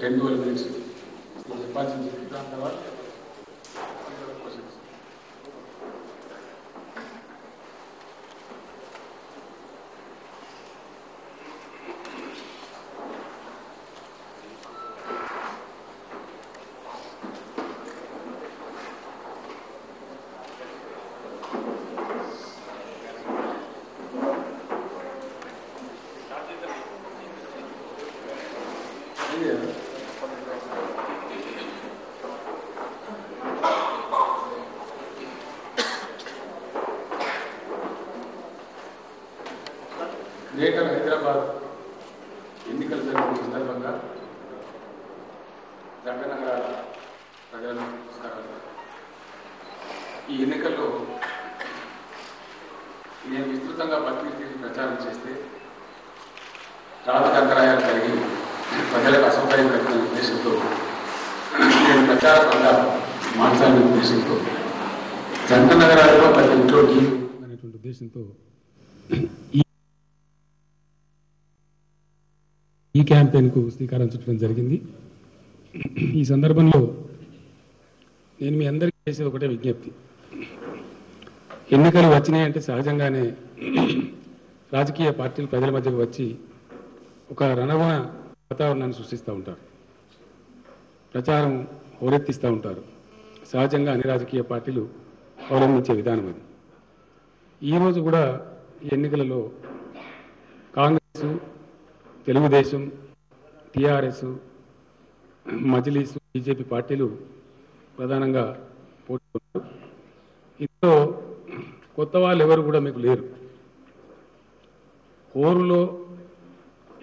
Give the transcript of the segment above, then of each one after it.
10-12 minutes చెప్పాల్సింది దాని తర్వాత గ్రేటర్ హైదరాబాద్ ఎన్నికల జరిగిన సందర్భంగా జంటనగరాల ప్రజలకు నమస్కారాలు. ఈ ఎన్నికల్లో నేను విస్తృతంగా పత్రిక ప్రచారం చేస్తే రాజకీయ అంతరాయాలు కలిగి ప్రజలకు అసౌకర్యం కలిగిన ఉద్దేశంతో నేను ప్రచార వల్ల మార్చాలనే ఉద్దేశంతో జంటనగరాలలో ప్రతి ఇంట్లో అనేటువంటి ఉద్దేశంతో ఈ క్యాంపెయిన్కు శ్రీకారం చుట్టడం జరిగింది. ఈ సందర్భంలో నేను మీ అందరికీ చేసేది ఒకటే విజ్ఞప్తి. ఎన్నికలు వచ్చినాయంటే సహజంగానే రాజకీయ పార్టీలు ప్రజల మధ్యకు వచ్చి ఒక రణవణ వాతావరణాన్ని సృష్టిస్తూ ఉంటారు, ప్రచారం హోరెత్తిస్తూ ఉంటారు. సహజంగా అన్ని రాజకీయ పార్టీలు అవలంబించే విధానం అది. ఈరోజు కూడా ఈ ఎన్నికలలో కాంగ్రెస్, తెలుగుదేశం, టీఆర్ఎస్, మజ్లీస్, బీజేపీ పార్టీలు ప్రధానంగా పోటీ. ఇందులో కొత్త వాళ్ళు ఎవరు కూడా మీకు లేరు. కోరులో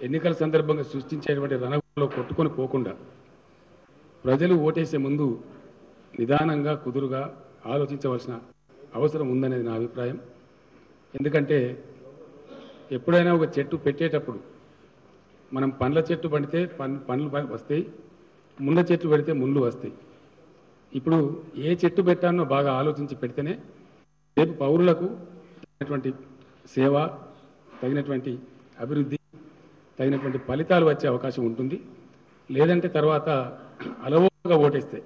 ఎన్నికల సందర్భంగా సృష్టించేటువంటి రణంలో కొట్టుకొని పోకుండా ప్రజలు ఓటేసే ముందు నిదానంగా కుదురుగా ఆలోచించవలసిన అవసరం ఉందనేది నా అభిప్రాయం. ఎందుకంటే ఎప్పుడైనా ఒక చెట్టు పెట్టేటప్పుడు మనం పండ్ల చెట్టు పడితే పండ్లు వస్తాయి, ముళ్ళ చెట్టు పెడితే ముళ్ళు వస్తాయి. ఇప్పుడు ఏ చెట్టు పెట్టానో బాగా ఆలోచించి పెడితేనే రేపు పౌరులకు తగినటువంటి సేవ, తగినటువంటి అభివృద్ధి, తగినటువంటి ఫలితాలు వచ్చే అవకాశం ఉంటుంది. లేదంటే తర్వాత అలవోగా ఓటేస్తే,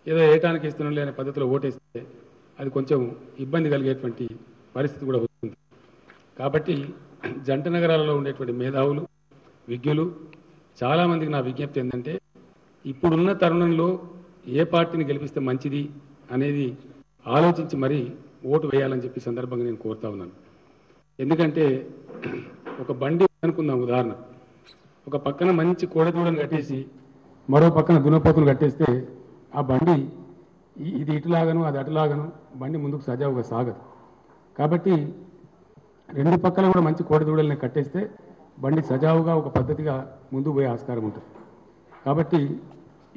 ఏదో ఏటానికి ఇస్తున్నాం లేని పద్ధతిలో ఓటేస్తే అది కొంచెం ఇబ్బంది కలిగేటువంటి పరిస్థితి కూడా వస్తుంది. కాబట్టి జంట నగరాలలో ఉండేటువంటి మేధావులు, విజ్ఞులు చాలామందికి నా విజ్ఞప్తి ఏంటంటే ఇప్పుడున్న తరుణంలో ఏ పార్టీని గెలిపిస్తే మంచిది అనేది ఆలోచించి మరీ ఓటు వేయాలని చెప్పి సందర్భంగా నేను కోరుతా ఉన్నాను. ఎందుకంటే ఒక బండి అనుకుందాం, ఉదాహరణ ఒక పక్కన మంచి కోడదూడను కట్టేసి మరో పక్కన దున్నపోతులు కట్టేస్తే ఆ బండి ఇది ఇటులాగను అది అటులాగను బండి ముందుకు సజావుగా సాగదు. కాబట్టి రెండు పక్కల కూడా మంచి కోడదూడల్ని కట్టేస్తే బండి సజావుగా ఒక పద్ధతిగా ముందుకు పోయే ఆస్కారం ఉంటుంది. కాబట్టి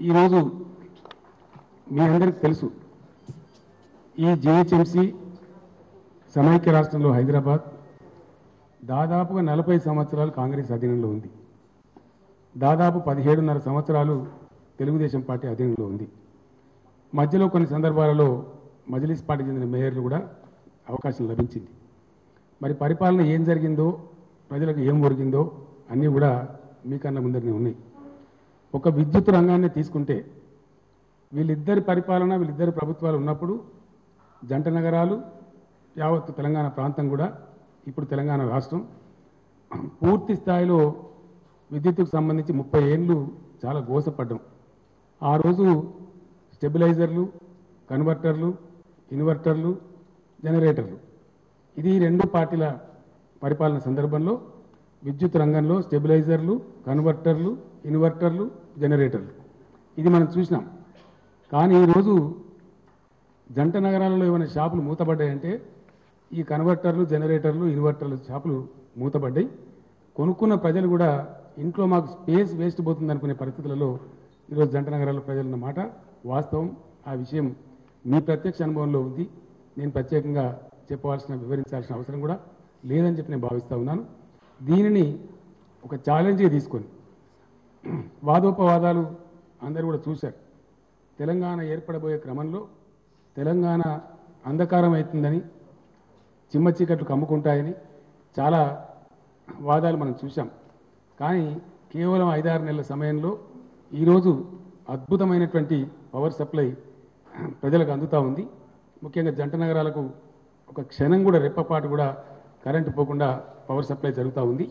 ఈరోజు మీ అందరికీ తెలుసు, ఈ జిహెచ్ఎంసీ సమైక్య రాష్ట్రంలో హైదరాబాద్ దాదాపుగా 40 సంవత్సరాలు కాంగ్రెస్ అధీనంలో ఉంది. దాదాపు 17.5 సంవత్సరాలు తెలుగుదేశం పార్టీ అధీనంలో ఉంది. మధ్యలో కొన్ని సందర్భాలలో మజ్లీస్ పార్టీకి చెందిన మేయర్లు కూడా అవకాశం లభించింది. మరి పరిపాలన ఏం జరిగిందో, ప్రజలకు ఏం ఒరిగిందో అన్నీ కూడా మీకన్నా ముందరనే ఉన్నాయి. ఒక విద్యుత్ రంగాన్ని తీసుకుంటే వీళ్ళిద్దరి పరిపాలన, వీళ్ళిద్దరి ప్రభుత్వాలు ఉన్నప్పుడు జంట నగరాలు, యావత్తు తెలంగాణ ప్రాంతం కూడా, ఇప్పుడు తెలంగాణ రాష్ట్రం పూర్తి స్థాయిలో విద్యుత్తుకు సంబంధించి 30 ఏళ్ళు చాలా గోసపడ్డాం. ఆ రోజు స్టెబిలైజర్లు, కన్వర్టర్లు, ఇన్వర్టర్లు, జనరేటర్లు, ఇది రెండు పార్టీల పరిపాలన సందర్భంలో విద్యుత్ రంగంలో స్టెబిలైజర్లు, కన్వర్టర్లు, ఇన్వర్టర్లు, జనరేటర్లు ఇది మనం చూసినాం. కానీ ఈరోజు జంట నగరాలలో ఏమైనా షాపులు మూతపడ్డాయంటే ఈ కన్వర్టర్లు, జనరేటర్లు, ఇన్వర్టర్లు షాపులు మూతపడ్డాయి. కొనుక్కున్న ప్రజలు కూడా ఇంట్లో మాకు స్పేస్ వేస్ట్ పోతుంది అనుకునే పరిస్థితులలో ఈరోజు జంట నగరాల ప్రజలున్న మాట వాస్తవం. ఆ విషయం మీ ప్రత్యక్ష అనుభవంలో ఉంది. నేను ప్రత్యేకంగా వివరించాల్సిన అవసరం కూడా లేదని చెప్పి నేను భావిస్తూ ఉన్నాను. దీనిని ఒక ఛాలెంజ్గా తీసుకొని వాదోపవాదాలు అందరూ కూడా చూశారు. తెలంగాణ ఏర్పడబోయే క్రమంలో తెలంగాణ అంధకారం అవుతుందని, చిమ్మ చీకట్లు కమ్ముకుంటాయని చాలా వాదాలు మనం చూసాం. కానీ కేవలం 5-6 నెలల సమయంలో ఈరోజు అద్భుతమైనటువంటి పవర్ సప్లై ప్రజలకు అందుతూ ఉంది. ముఖ్యంగా జంట నగరాలకు ఒక క్షణం కూడా రెప్పపాటు కూడా కరెంటు పోకుండా పవర్ సప్లై జరుగుతూ ఉంది.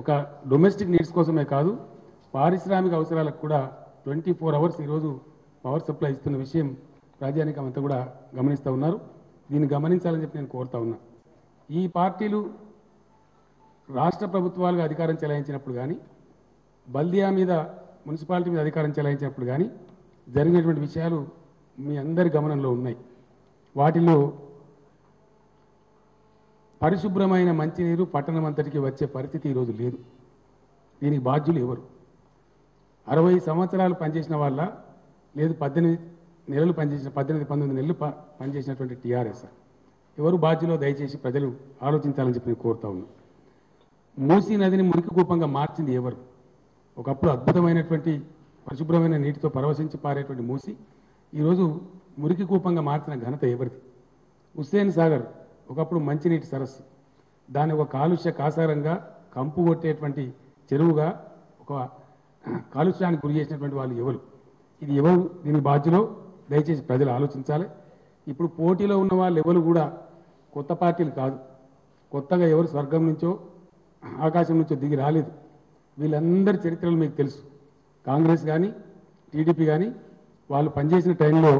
ఒక డొమెస్టిక్ నీడ్స్ కోసమే కాదు, పారిశ్రామిక అవసరాలకు కూడా 24 అవర్స్ ఈరోజు పవర్ సప్లై ఇస్తున్న విషయం రాజ్యానికి అంతా కూడా గమనిస్తూ ఉన్నారు. దీన్ని గమనించాలని చెప్పి నేను కోరుతా ఉన్నా. ఈ పార్టీలు రాష్ట్ర ప్రభుత్వాలుగా అధికారం చెలాయించినప్పుడు కానీ, బల్దియా మీద మున్సిపాలిటీ మీద అధికారం చెలాయించినప్పుడు కానీ జరిగినటువంటి విషయాలు మీ అందరి గమనంలో ఉన్నాయి. వాటిలో పరిశుభ్రమైన మంచినీరు పట్టణం అంతటికి వచ్చే పరిస్థితి ఈరోజు లేదు. దీనికి బాధ్యులు ఎవరు? 60 సంవత్సరాలు పనిచేసిన వాళ్ళ, లేదు 18 నెలలు పనిచేసిన 19 నెలలు పనిచేసినటువంటి టీఆర్ఎస్ ఎవరు బాధ్యులో దయచేసి ప్రజలు ఆలోచించాలని చెప్పి నేను కోరుతా ఉన్నాను. మూసీ నదిని మురికి కూపంగా మార్చింది ఎవరు? ఒకప్పుడు అద్భుతమైనటువంటి పరిశుభ్రమైన నీటితో పరవశించి పారేటువంటి మూసి ఈరోజు మురికి కూపంగా మార్చిన ఘనత ఎవరిది? హుస్సేన్ సాగర్ ఒకప్పుడు మంచినీటి సరస్సు, దాన్ని ఒక కాలుష్య కాసారంగా కంపు కొట్టేటువంటి చెరువుగా ఒక కాలుష్యానికి గురి చేసినటువంటి వాళ్ళు ఎవరు? ఇది ఎవరు దీని బాధ్యులో దయచేసి ప్రజలు ఆలోచించాలి. ఇప్పుడు పోటీలో ఉన్న వాళ్ళు ఎవరు కూడా కొత్త పార్టీలు కాదు, కొత్తగా ఎవరు స్వర్గం నుంచో ఆకాశం నుంచో దిగి రాలేదు. వీళ్ళందరి చరిత్రలు మీకు తెలుసు. కాంగ్రెస్ కానీ టీడీపీ కానీ వాళ్ళు పనిచేసిన టైంలో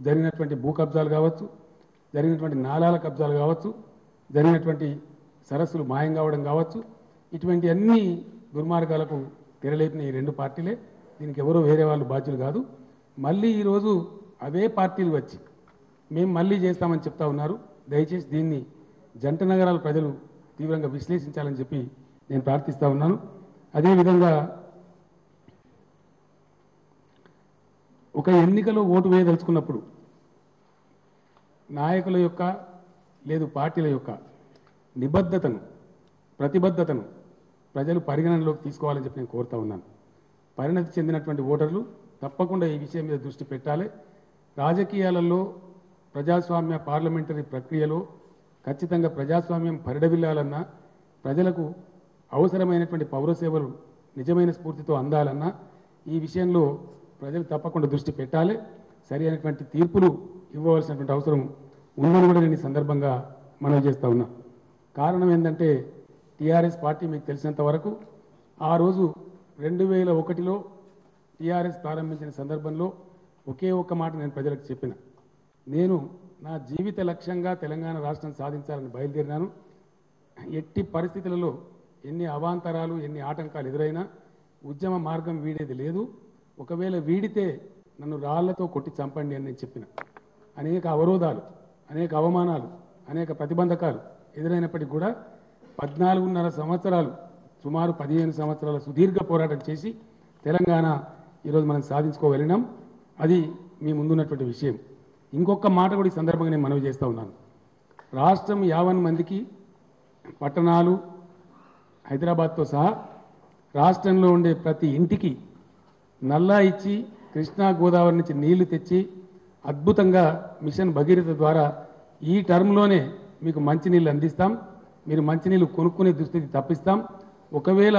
జరిగినటువంటి భూ కబ్జాలు కావచ్చు, జరిగినటువంటి నాలాల కబ్జాలు కావచ్చు, జరిగినటువంటి సరస్సులు మాయం కావడం కావచ్చు, ఇటువంటి అన్ని దుర్మార్గాలకు తెరలేపిన ఈ రెండు పార్టీలే. దీనికి ఎవరో వేరే వాళ్ళు బాధ్యులు కాదు. మళ్ళీ ఈరోజు అవే పార్టీలు వచ్చి మేము మళ్ళీ చేస్తామని చెప్తా ఉన్నారు. దయచేసి దీన్ని జంట నగరాల ప్రజలు తీవ్రంగా విశ్లేషించాలని చెప్పి నేను ప్రార్థిస్తూ ఉన్నాను. అదేవిధంగా ఒక ఎన్నికలో ఓటు వేయదలుచుకున్నప్పుడు నాయకుల యొక్క లేదు పార్టీల యొక్క నిబద్ధతను, ప్రతిబద్ధతను ప్రజలు పరిగణనలోకి తీసుకోవాలని చెప్పి నేను కోరుతా ఉన్నాను. పరిణతి చెందినటువంటి ఓటర్లు తప్పకుండా ఈ విషయం మీద దృష్టి పెట్టాలి. రాజకీయాలలో ప్రజాస్వామ్య పార్లమెంటరీ ప్రక్రియలో ఖచ్చితంగా ప్రజాస్వామ్యం పరిడవిల్లాలన్నా, ప్రజలకు అవసరమైనటువంటి పౌర సేవలు నిజమైన స్ఫూర్తితో అందాలన్నా ఈ విషయంలో ప్రజలు తప్పకుండా దృష్టి పెట్టాలి. సరి అయినటువంటి తీర్పులు ఇవ్వవలసినటువంటి అవసరం ఉందని కూడా నేను ఈ సందర్భంగా మనవి చేస్తూ ఉన్నా. కారణం ఏంటంటే టీఆర్ఎస్ పార్టీ మీకు తెలిసినంత వరకు ఆ రోజు 2001లో టీఆర్ఎస్ ప్రారంభించిన సందర్భంలో ఒకే ఒక్క మాట నేను ప్రజలకు చెప్పిన, నేను నా జీవిత లక్ష్యంగా తెలంగాణ రాష్ట్రం సాధించాలని బయలుదేరినాను. ఎట్టి పరిస్థితులలో ఎన్ని అవాంతరాలు ఎన్ని ఆటంకాలు ఎదురైనా ఉద్యమ మార్గం వీడేది లేదు. ఒకవేళ వీడితే నన్ను రాళ్లతో కొట్టి చంపండి అని నేను చెప్పిన. అనేక అవరోధాలు, అనేక అవమానాలు, అనేక ప్రతిబంధకాలు ఎదురైనప్పటికీ కూడా 14.5 సంవత్సరాలు, సుమారు 15 సంవత్సరాల సుదీర్ఘ పోరాటం చేసి తెలంగాణ ఈరోజు మనం సాధించుకోగలిగినాం. అది మీ ముందున్నటువంటి విషయం. ఇంకొక మాట కూడా ఈ సందర్భంగా నేను మనవి చేస్తూ ఉన్నాను. రాష్ట్రం 50 మందికి పట్టణాలు హైదరాబాద్తో సహా రాష్ట్రంలో ఉండే ప్రతి ఇంటికి నల్లా ఇచ్చి కృష్ణా గోదావరి నుంచి నీళ్లు తెచ్చి అద్భుతంగా మిషన్ భగీరథ ద్వారా ఈ టర్మ్లోనే మీకు మంచినీళ్ళు అందిస్తాం. మీరు మంచినీళ్ళు కొనుక్కునే దుస్థితి తప్పిస్తాం. ఒకవేళ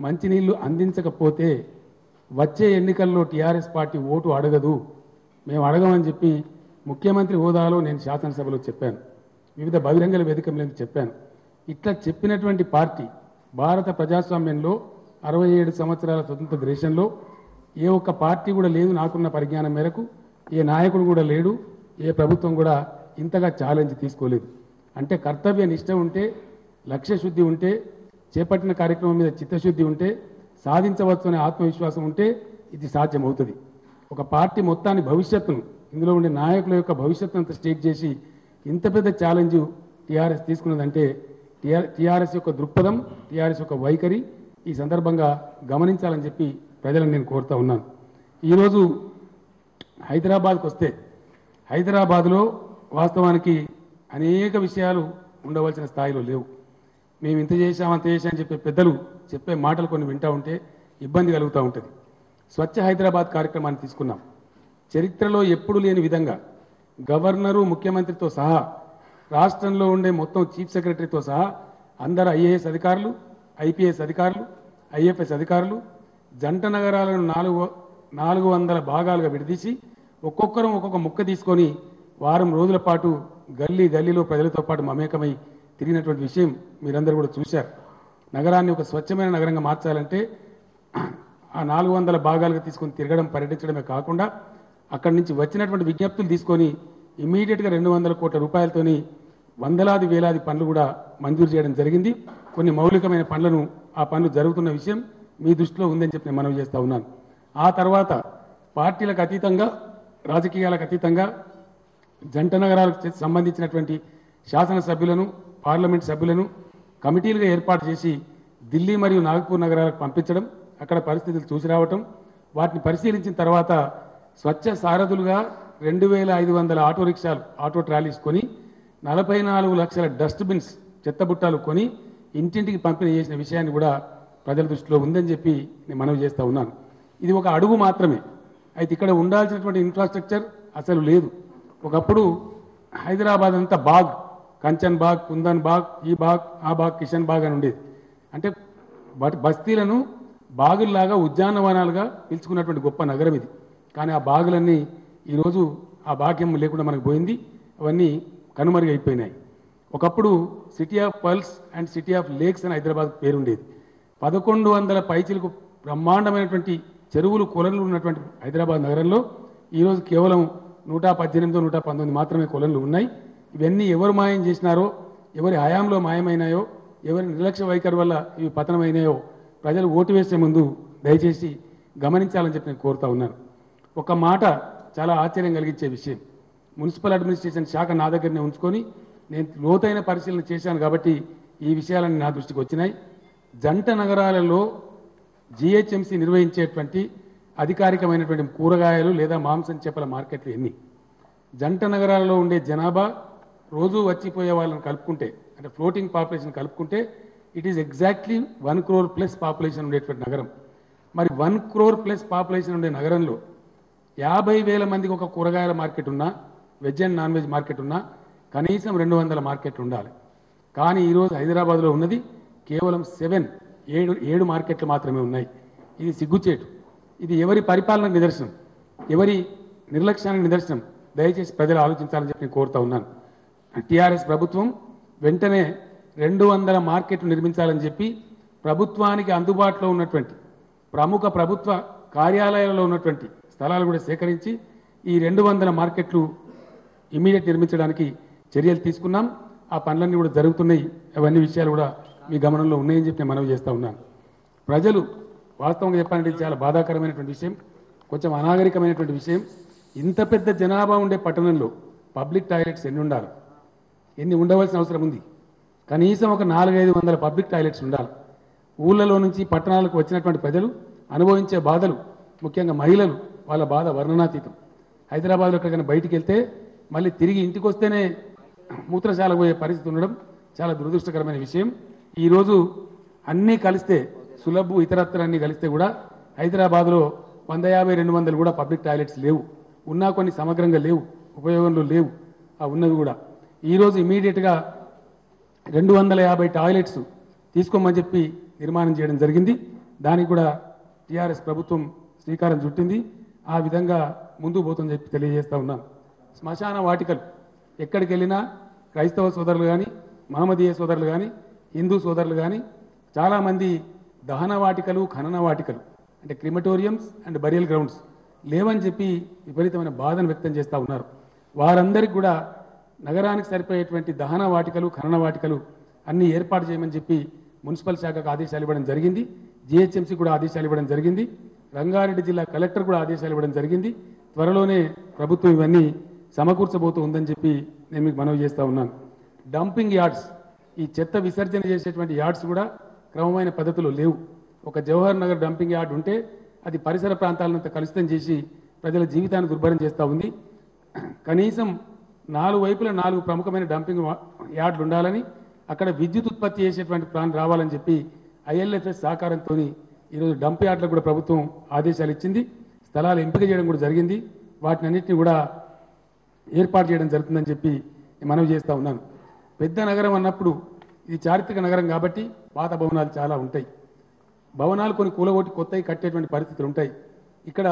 మంచినీళ్ళు అందించకపోతే వచ్చే ఎన్నికల్లో టీఆర్ఎస్ పార్టీ ఓటు అడగదు, మేము అడగమని చెప్పి ముఖ్యమంత్రి హోదాలో నేను శాసనసభలో చెప్పాను, వివిధ బహిరంగ వేదికల మీద చెప్పాను. ఇట్లా చెప్పినటువంటి పార్టీ భారత ప్రజాస్వామ్యంలో 67 సంవత్సరాల స్వతంత్ర దేశంలో ఏ ఒక్క పార్టీ కూడా లేదు. నాకున్న పరిజ్ఞానం మేరకు ఏ నాయకుడు కూడా లేడు, ఏ ప్రభుత్వం కూడా ఇంతగా ఛాలెంజ్ తీసుకోలేదు. అంటే కర్తవ్య నిష్ట ఉంటే, లక్ష్య శుద్ధి ఉంటే, చేపట్టిన కార్యక్రమం మీద చిత్తశుద్ధి ఉంటే, సాధించవచ్చు అనే ఆత్మవిశ్వాసం ఉంటే ఇది సాధ్యమవుతుంది. ఒక పార్టీ మొత్తాన్ని భవిష్యత్తును, ఇందులో ఉండే నాయకుల యొక్క భవిష్యత్తును అంతా స్టేట్ చేసి ఇంత పెద్ద ఛాలెంజ్ టీఆర్ఎస్ తీసుకున్నదంటే టీఆర్ఎస్ యొక్క దృక్పథం, టీఆర్ఎస్ యొక్క వైఖరి ఈ సందర్భంగా గమనించాలని చెప్పి ప్రజలను నేను కోరుతా ఉన్నాను. ఈరోజు హైదరాబాద్కు వస్తే హైదరాబాద్లో వాస్తవానికి అనేక విషయాలు ఉండవలసిన స్థాయిలో లేవు. మేము ఇంత చేశాం అంత చేశామని చెప్పే పెద్దలు చెప్పే మాటలు కొన్ని వింటూ ఉంటే ఇబ్బంది కలుగుతూ ఉంటుంది. స్వచ్ఛ హైదరాబాద్ కార్యక్రమాన్ని తీసుకున్నాం. చరిత్రలో ఎప్పుడు లేని విధంగా గవర్నరు, ముఖ్యమంత్రితో సహా రాష్ట్రంలో ఉండే మొత్తం చీఫ్ సెక్రటరీతో సహా అందరు ఐఏఎస్ అధికారులు, ఐపీఎస్ అధికారులు, ఐఎఫ్ఎస్ అధికారులు జంట నగరాలను 400 భాగాలుగా విడదీసి ఒక్కొక్కరం ఒక్కొక్క ముక్క తీసుకొని వారం రోజుల పాటు గల్లీ గల్లీలో ప్రజలతో పాటు మమేకమై తిరిగినటువంటి విషయం మీరందరూ కూడా చూశారు. నగరాన్ని ఒక స్వచ్ఛమైన నగరంగా మార్చాలంటే ఆ 400 భాగాలుగా తీసుకొని తిరగడం పర్యటించడమే కాకుండా అక్కడి నుంచి వచ్చినటువంటి విజ్ఞప్తులు తీసుకొని ఇమీడియట్గా 200 కోట్ల రూపాయలతోని వందలాది వేలాది పనులు కూడా మంజూరు చేయడం జరిగింది. కొన్ని మౌలికమైన పనులను ఆ పనులు జరుగుతున్న విషయం మీ దృష్టిలో ఉందని చెప్పి నేను మనవి చేస్తూ ఉన్నాను. ఆ తర్వాత పార్టీలకు అతీతంగా రాజకీయాలకు అతీతంగా జంట నగరాలకు సంబంధించినటువంటి శాసనసభ్యులను పార్లమెంట్ సభ్యులను కమిటీలుగా ఏర్పాటు చేసి ఢిల్లీ మరియు నాగపూర్ నగరాలకు పంపించడం, అక్కడ పరిస్థితులు చూసి రావటం, వాటిని పరిశీలించిన తర్వాత స్వచ్ఛ సారథులుగా 2500 ఆటో రిక్షాలు ఆటో ట్రాలీస్ కొని 44 లక్షల డస్ట్బిన్స్ చెత్తబుట్టాలు కొని ఇంటింటికి పంపిణీ చేసిన విషయాన్ని కూడా ప్రజల దృష్టిలో ఉందని చెప్పి నేను మనవి చేస్తూ ఉన్నాను. ఇది ఒక అడుగు మాత్రమే. అయితే ఇక్కడ ఉండాల్సినటువంటి ఇన్ఫ్రాస్ట్రక్చర్ అసలు లేదు. ఒకప్పుడు హైదరాబాద్ అంతా బాగ్, కంచన్ బాగ్, కుందన్ బాగ్, ఈ బాగ్, ఆ బాగ్, కిషన్ బాగ్ అని ఉండేది. అంటే బస్తీలను బాగుల్లాగా ఉద్యానవనాలుగా పిలుచుకున్నటువంటి గొప్ప నగరం ఇది. కానీ ఆ బాగులన్నీ ఈరోజు ఆ భాగ్యం లేకుండా మనకు పోయింది. అవన్నీ కనుమరుగైపోయినాయి. ఒకప్పుడు city of pearls and city of lakes అని హైదరాబాద్ పేరుండేది. 1100 పైచీలకు బ్రహ్మాండమైనటువంటి చెరువులు కొలనులు ఉన్నటువంటి హైదరాబాద్ నగరంలో ఈరోజు కేవలం 118 119 మాత్రమే కొలనులు ఉన్నాయి. ఇవన్నీ ఎవరు మాయం చేసినారో, ఎవరి హయాంలో మాయమైనాయో, ఎవరి నిర్లక్ష్య వైఖరి వల్ల ఇవి పతనమైనాయో ప్రజలు ఓటు వేసే ముందు దయచేసి గమనించాలని చెప్పి నేను కోరుతా ఉన్నాను. ఒక మాట చాలా ఆశ్చర్యం కలిగించే విషయం. మున్సిపల్ అడ్మినిస్ట్రేషన్ శాఖ నా దగ్గరనే ఉంచుకొని నేను లోతైన పరిశీలన చేశాను కాబట్టి ఈ విషయాలన్నీ నా దృష్టికి వచ్చినాయి. జంట నగరాలలో జిహెచ్ఎంసీ నిర్వహించేటువంటి అధికారికమైనటువంటి కూరగాయలు లేదా మాంసం చేపల మార్కెట్లు ఎన్ని? జంట నగరాలలో ఉండే జనాభా రోజు వచ్చిపోయే వాళ్ళని కలుపుకుంటే, అంటే ఫ్లోటింగ్ పాపులేషన్ కలుపుకుంటే it is exactly 1 crore plus population ఉండేటువంటి నగరం. మరి 1 crore ప్లస్ పాపులేషన్ ఉండే నగరంలో 50,000 మందికి ఒక కూరగాయల మార్కెట్ ఉన్నా, veg and non veg market ఉన్నా కనీసం 200 మార్కెట్లు ఉండాలి. కానీ ఈరోజు హైదరాబాద్లో ఉన్నది కేవలం 7 మార్కెట్లు మాత్రమే ఉన్నాయి. ఇది సిగ్గుచేటు. ఇది ఎవరి పరిపాలన నిదర్శనం, ఎవరి నిర్లక్ష్యానికి నిదర్శనం. దయచేసి ప్రజలు ఆలోచించాలని చెప్పి నేను కోరుతా ఉన్నాను. టీఆర్ఎస్ ప్రభుత్వం వెంటనే 200 మార్కెట్లు నిర్మించాలని చెప్పి ప్రభుత్వానికి అందుబాటులో ఉన్నటువంటి ప్రముఖ ప్రభుత్వ కార్యాలయాల్లో ఉన్నటువంటి స్థలాలు కూడా సేకరించి ఈ 200 మార్కెట్లు ఇమీడియట్ నిర్మించడానికి చర్యలు తీసుకున్నాం. ఆ పనులన్నీ కూడా జరుగుతున్నాయి. అవన్నీ విషయాలు కూడా మీ గమనంలో ఉన్నాయని చెప్పి నేను మనవి చేస్తూ ఉన్నాను. ప్రజలు వాస్తవంగా చెప్పాలంటే ఇది చాలా బాధాకరమైనటువంటి విషయం, కొంచెం అనాగరికమైనటువంటి విషయం. ఇంత పెద్ద జనాభా ఉండే పట్టణంలో పబ్లిక్ టాయిలెట్స్ ఎన్ని ఉండాలి? ఎన్ని ఉండవలసిన అవసరం ఉంది? కనీసం ఒక 400-500 పబ్లిక్ టాయిలెట్స్ ఉండాలి. ఊళ్ళలో నుంచి పట్టణాలకు వచ్చినటువంటి ప్రజలు అనుభవించే బాధలు, ముఖ్యంగా మహిళలు, వాళ్ళ బాధ వర్ణనాతీతం. హైదరాబాద్లో ఎక్కడికైనా బయటికి వెళ్తే మళ్ళీ తిరిగి ఇంటికి వస్తేనే మూత్రశాలకు పోయే పరిస్థితి ఉండడం చాలా దురదృష్టకరమైన విషయం. ఈరోజు అన్నీ కలిస్తే సులభు ఇతరత్ర అన్నీ కలిస్తే కూడా హైదరాబాద్లో 150-200 కూడా పబ్లిక్ టాయిలెట్స్ లేవు. ఉన్నా కొన్ని సమగ్రంగా లేవు, ఉపయోగంలో లేవు. ఆ ఉన్నవి కూడా ఈరోజు ఇమీడియట్గా 250 టాయిలెట్స్ తీసుకోమని చెప్పి నిర్మాణం చేయడం జరిగింది. దానికి కూడా టీఆర్ఎస్ ప్రభుత్వం శ్రీకారం చుట్టింది. ఆ విధంగా ముందుకు పోతుందని చెప్పి తెలియజేస్తా ఉన్నాను. శ్మశాన వాటికలు ఎక్కడికి వెళ్ళినా క్రైస్తవ సోదరులు కానీ, మహమ్మదీయ సోదరులు కానీ, హిందూ సోదరులు కానీ చాలామంది దహన వాటికలు, ఖనన వాటికలు అంటే క్రిమటోరియంస్ అండ్ బరియల్ గ్రౌండ్స్ లేవని చెప్పి విపరీతమైన బాధను వ్యక్తం చేస్తూ ఉన్నారు. వారందరికీ కూడా నగరానికి సరిపోయేటువంటి దహన వాటికలు, ఖనన వాటికలు అన్నీ ఏర్పాటు చేయమని చెప్పి మున్సిపల్ శాఖకు ఆదేశాలు ఇవ్వడం జరిగింది. జిహెచ్ఎంసీ కూడా ఆదేశాలు ఇవ్వడం జరిగింది. రంగారెడ్డి జిల్లా కలెక్టర్ కూడా ఆదేశాలు ఇవ్వడం జరిగింది. త్వరలోనే ప్రభుత్వం ఇవన్నీ సమకూర్చబోతూ ఉందని చెప్పి నేను మీకు మనవి చేస్తూ ఉన్నాను. డంపింగ్ యార్డ్స్, ఈ చెత్త విసర్జన చేసేటువంటి యార్డ్స్ కూడా క్రమమైన పద్ధతిలో లేవు. ఒక జవహర్ నగర్ డంపింగ్ యార్డ్ ఉంటే అది పరిసర ప్రాంతాలంతా కలుషితం చేసి ప్రజల జీవితాన్ని దుర్భరం చేస్తూ ఉంది. కనీసం 4 వైపులా 4 ప్రముఖమైన డంపింగ్ యార్డులు ఉండాలని, అక్కడ విద్యుత్ ఉత్పత్తి చేసేటువంటి ప్లాన్ రావాలని చెప్పి ఐఎల్ఎఫ్ఎస్ సహకారంతో ఈరోజు డంప్ యార్డులకు కూడా ప్రభుత్వం ఆదేశాలు ఇచ్చింది. స్థలాలు ఎంపిక చేయడం కూడా జరిగింది. వాటిని అన్నింటినీ కూడా ఏర్పాటు చేయడం జరుగుతుందని చెప్పి మనవి చేస్తూ ఉన్నాను. పెద్ద నగరం అన్నప్పుడు ఇది చారిత్రక నగరం కాబట్టి పాత భవనాలు చాలా ఉంటాయి. భవనాలు కొన్ని కూలగొట్టి కొత్తవి కట్టేటువంటి పరిస్థితులు ఉంటాయి. ఇక్కడ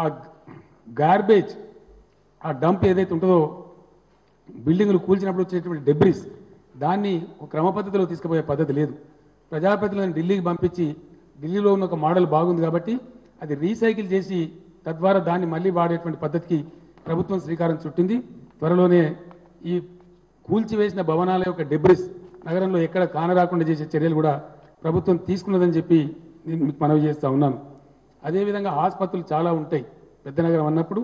ఆ గార్బేజ్ ఆ డంప్ ఏదైతే ఉంటుందో బిల్డింగులు కూల్చినప్పుడు వచ్చేటువంటి డెబ్రిస్ దాన్ని ఒక క్రమ పద్ధతిలో తీసుకుపోయే పద్ధతి లేదు. ప్రజాప్రతినిధులను ఢిల్లీకి పంపించి ఢిల్లీలో ఉన్న ఒక మోడల్ బాగుంది కాబట్టి అది రీసైకిల్ చేసి తద్వారా దాన్ని మళ్ళీ వాడేటువంటి పద్ధతికి ప్రభుత్వం శ్రీకారం చుట్టింది. త్వరలోనే ఈ కూల్చివేసిన భవనాల యొక్క డెబ్రిస్ నగరంలో ఎక్కడ కానరాకుండా చేసే చర్యలు కూడా ప్రభుత్వం తీసుకున్నదని చెప్పి నేను మీకు మనవి చేస్తూ ఉన్నాను. అదేవిధంగా ఆసుపత్రులు చాలా ఉంటాయి పెద్ద నగరం అన్నప్పుడు.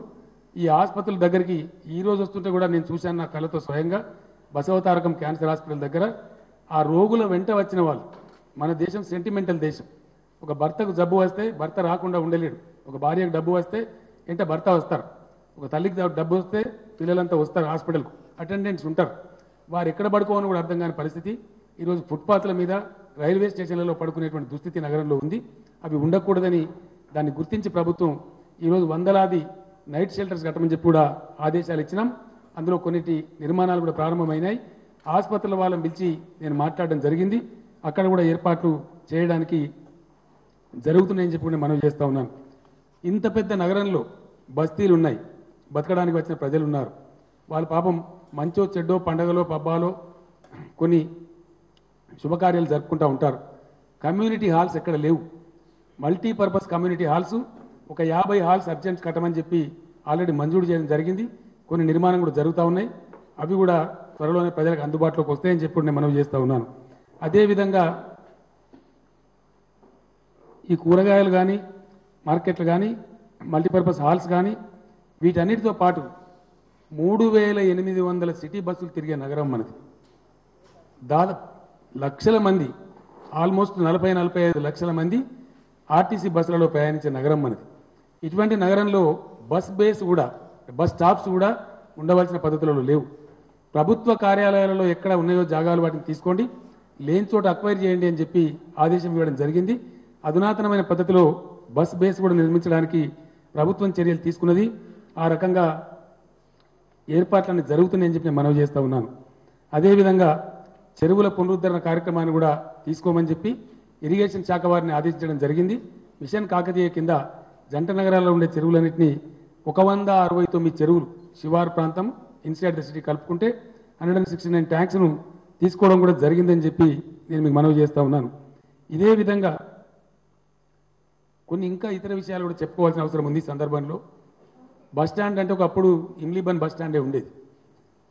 ఈ ఆసుపత్రుల దగ్గరికి ఈ రోజు వస్తుంటే కూడా నేను చూశాను నా కళ్ళతో స్వయంగా బసవతారకం క్యాన్సర్ హాస్పిటల్ దగ్గర ఆ రోగుల వెంట వచ్చిన వాళ్ళు. మన దేశం సెంటిమెంటల్ దేశం. ఒక భర్తకు జబ్బు వస్తే భర్త రాకుండా ఉండలేడు. ఒక భార్యకు డబ్బు వస్తే వెంట భర్త వస్తారు. ఒక తల్లికి డబ్బు వస్తే పిల్లలంతా వస్తారు హాస్పిటల్కు, అటెండెంట్స్ ఉంటారు. వారు ఎక్కడ పడుకోవని కూడా అర్థం కాని పరిస్థితి. ఈరోజు ఫుట్పాత్ల మీద రైల్వే స్టేషన్లలో పడుకునేటువంటి దుస్థితి నగరంలో ఉంది. అవి ఉండకూడదని దాన్ని గుర్తించి ప్రభుత్వం ఈరోజు వందలాది నైట్ షెల్టర్స్ కట్టమని చెప్పి కూడా ఆదేశాలు ఇచ్చినాం. అందులో కొన్నిటి నిర్మాణాలు కూడా ప్రారంభమైనాయి. ఆసుపత్రుల వాళ్ళని పిలిచి నేను మాట్లాడడం జరిగింది. అక్కడ కూడా ఏర్పాట్లు చేయడానికి జరుగుతున్నాయని చెప్పి కూడా మనవి చేస్తూ ఉన్నాను. ఇంత పెద్ద నగరంలో బస్తీలు ఉన్నాయి, బతకడానికి వచ్చిన ప్రజలు ఉన్నారు. వాళ్ళ పాపం మంచో చెడ్డో పండగలో పబ్బాలో కొన్ని శుభకార్యాలు జరుపుకుంటూ ఉంటారు. కమ్యూనిటీ హాల్స్ ఎక్కడ లేవు. మల్టీపర్పస్ కమ్యూనిటీ హాల్స్ ఒక 50 హాల్స్ అర్జెంట్స్ కట్టమని చెప్పి ఆల్రెడీ మంజూరు చేయడం జరిగింది. కొన్ని నిర్మాణం కూడా జరుగుతూ ఉన్నాయి. అవి కూడా త్వరలోనే ప్రజలకు అందుబాటులోకి వస్తాయని చెప్పి నేను మనవి చేస్తూ ఉన్నాను. అదేవిధంగా ఈ కూరగాయలు కానీ మార్కెట్లు కానీ మల్టీపర్పస్ హాల్స్ కానీ వీటన్నిటితో పాటు 3800 సిటీ బస్సులు తిరిగే నగరం మనది. దాదాపు లక్షల మంది, ఆల్మోస్ట్ 40-45 లక్షల మంది ఆర్టీసీ బస్సులలో ప్రయాణించే నగరం మనది. ఇటువంటి నగరంలో బస్ స్టాప్స్ కూడా ఉండవలసిన పద్ధతులలో లేవు. ప్రభుత్వ కార్యాలయాలలో ఎక్కడ ఉన్నాయో జాగాలు వాటిని తీసుకోండి, లేని చోట అక్వైర్ చేయండి అని చెప్పి ఆదేశం ఇవ్వడం జరిగింది. అధునాతనమైన పద్ధతిలో బస్ బేస్ కూడా నిర్మించడానికి ప్రభుత్వం చర్యలు తీసుకున్నది. ఆ రకంగా ఏర్పాట్లన్నీ జరుగుతున్నాయని చెప్పి నేను మనవి చేస్తూ ఉన్నాను. అదేవిధంగా చెరువుల పునరుద్ధరణ కార్యక్రమాన్ని కూడా తీసుకోమని చెప్పి ఇరిగేషన్ శాఖ వారిని ఆదేశించడం జరిగింది. మిషన్ కాకతీయ కింద జంట నగరాల్లో ఉండే చెరువులన్నింటినీ 169 చెరువులు శివారు ప్రాంతం ఇన్సైడ్ ద సిటీ కలుపుకుంటే 169 ట్యాంక్స్ను తీసుకోవడం కూడా జరిగిందని చెప్పి నేను మీకు మనవి చేస్తూ ఉన్నాను. ఇదే విధంగా కొన్ని ఇంకా ఇతర విషయాలు కూడా చెప్పుకోవాల్సిన అవసరం ఉంది. ఈ సందర్భంలో బస్ స్టాండ్ అంటే ఒకప్పుడు ఇమ్లీబన్ బస్ స్టాండే ఉండేది.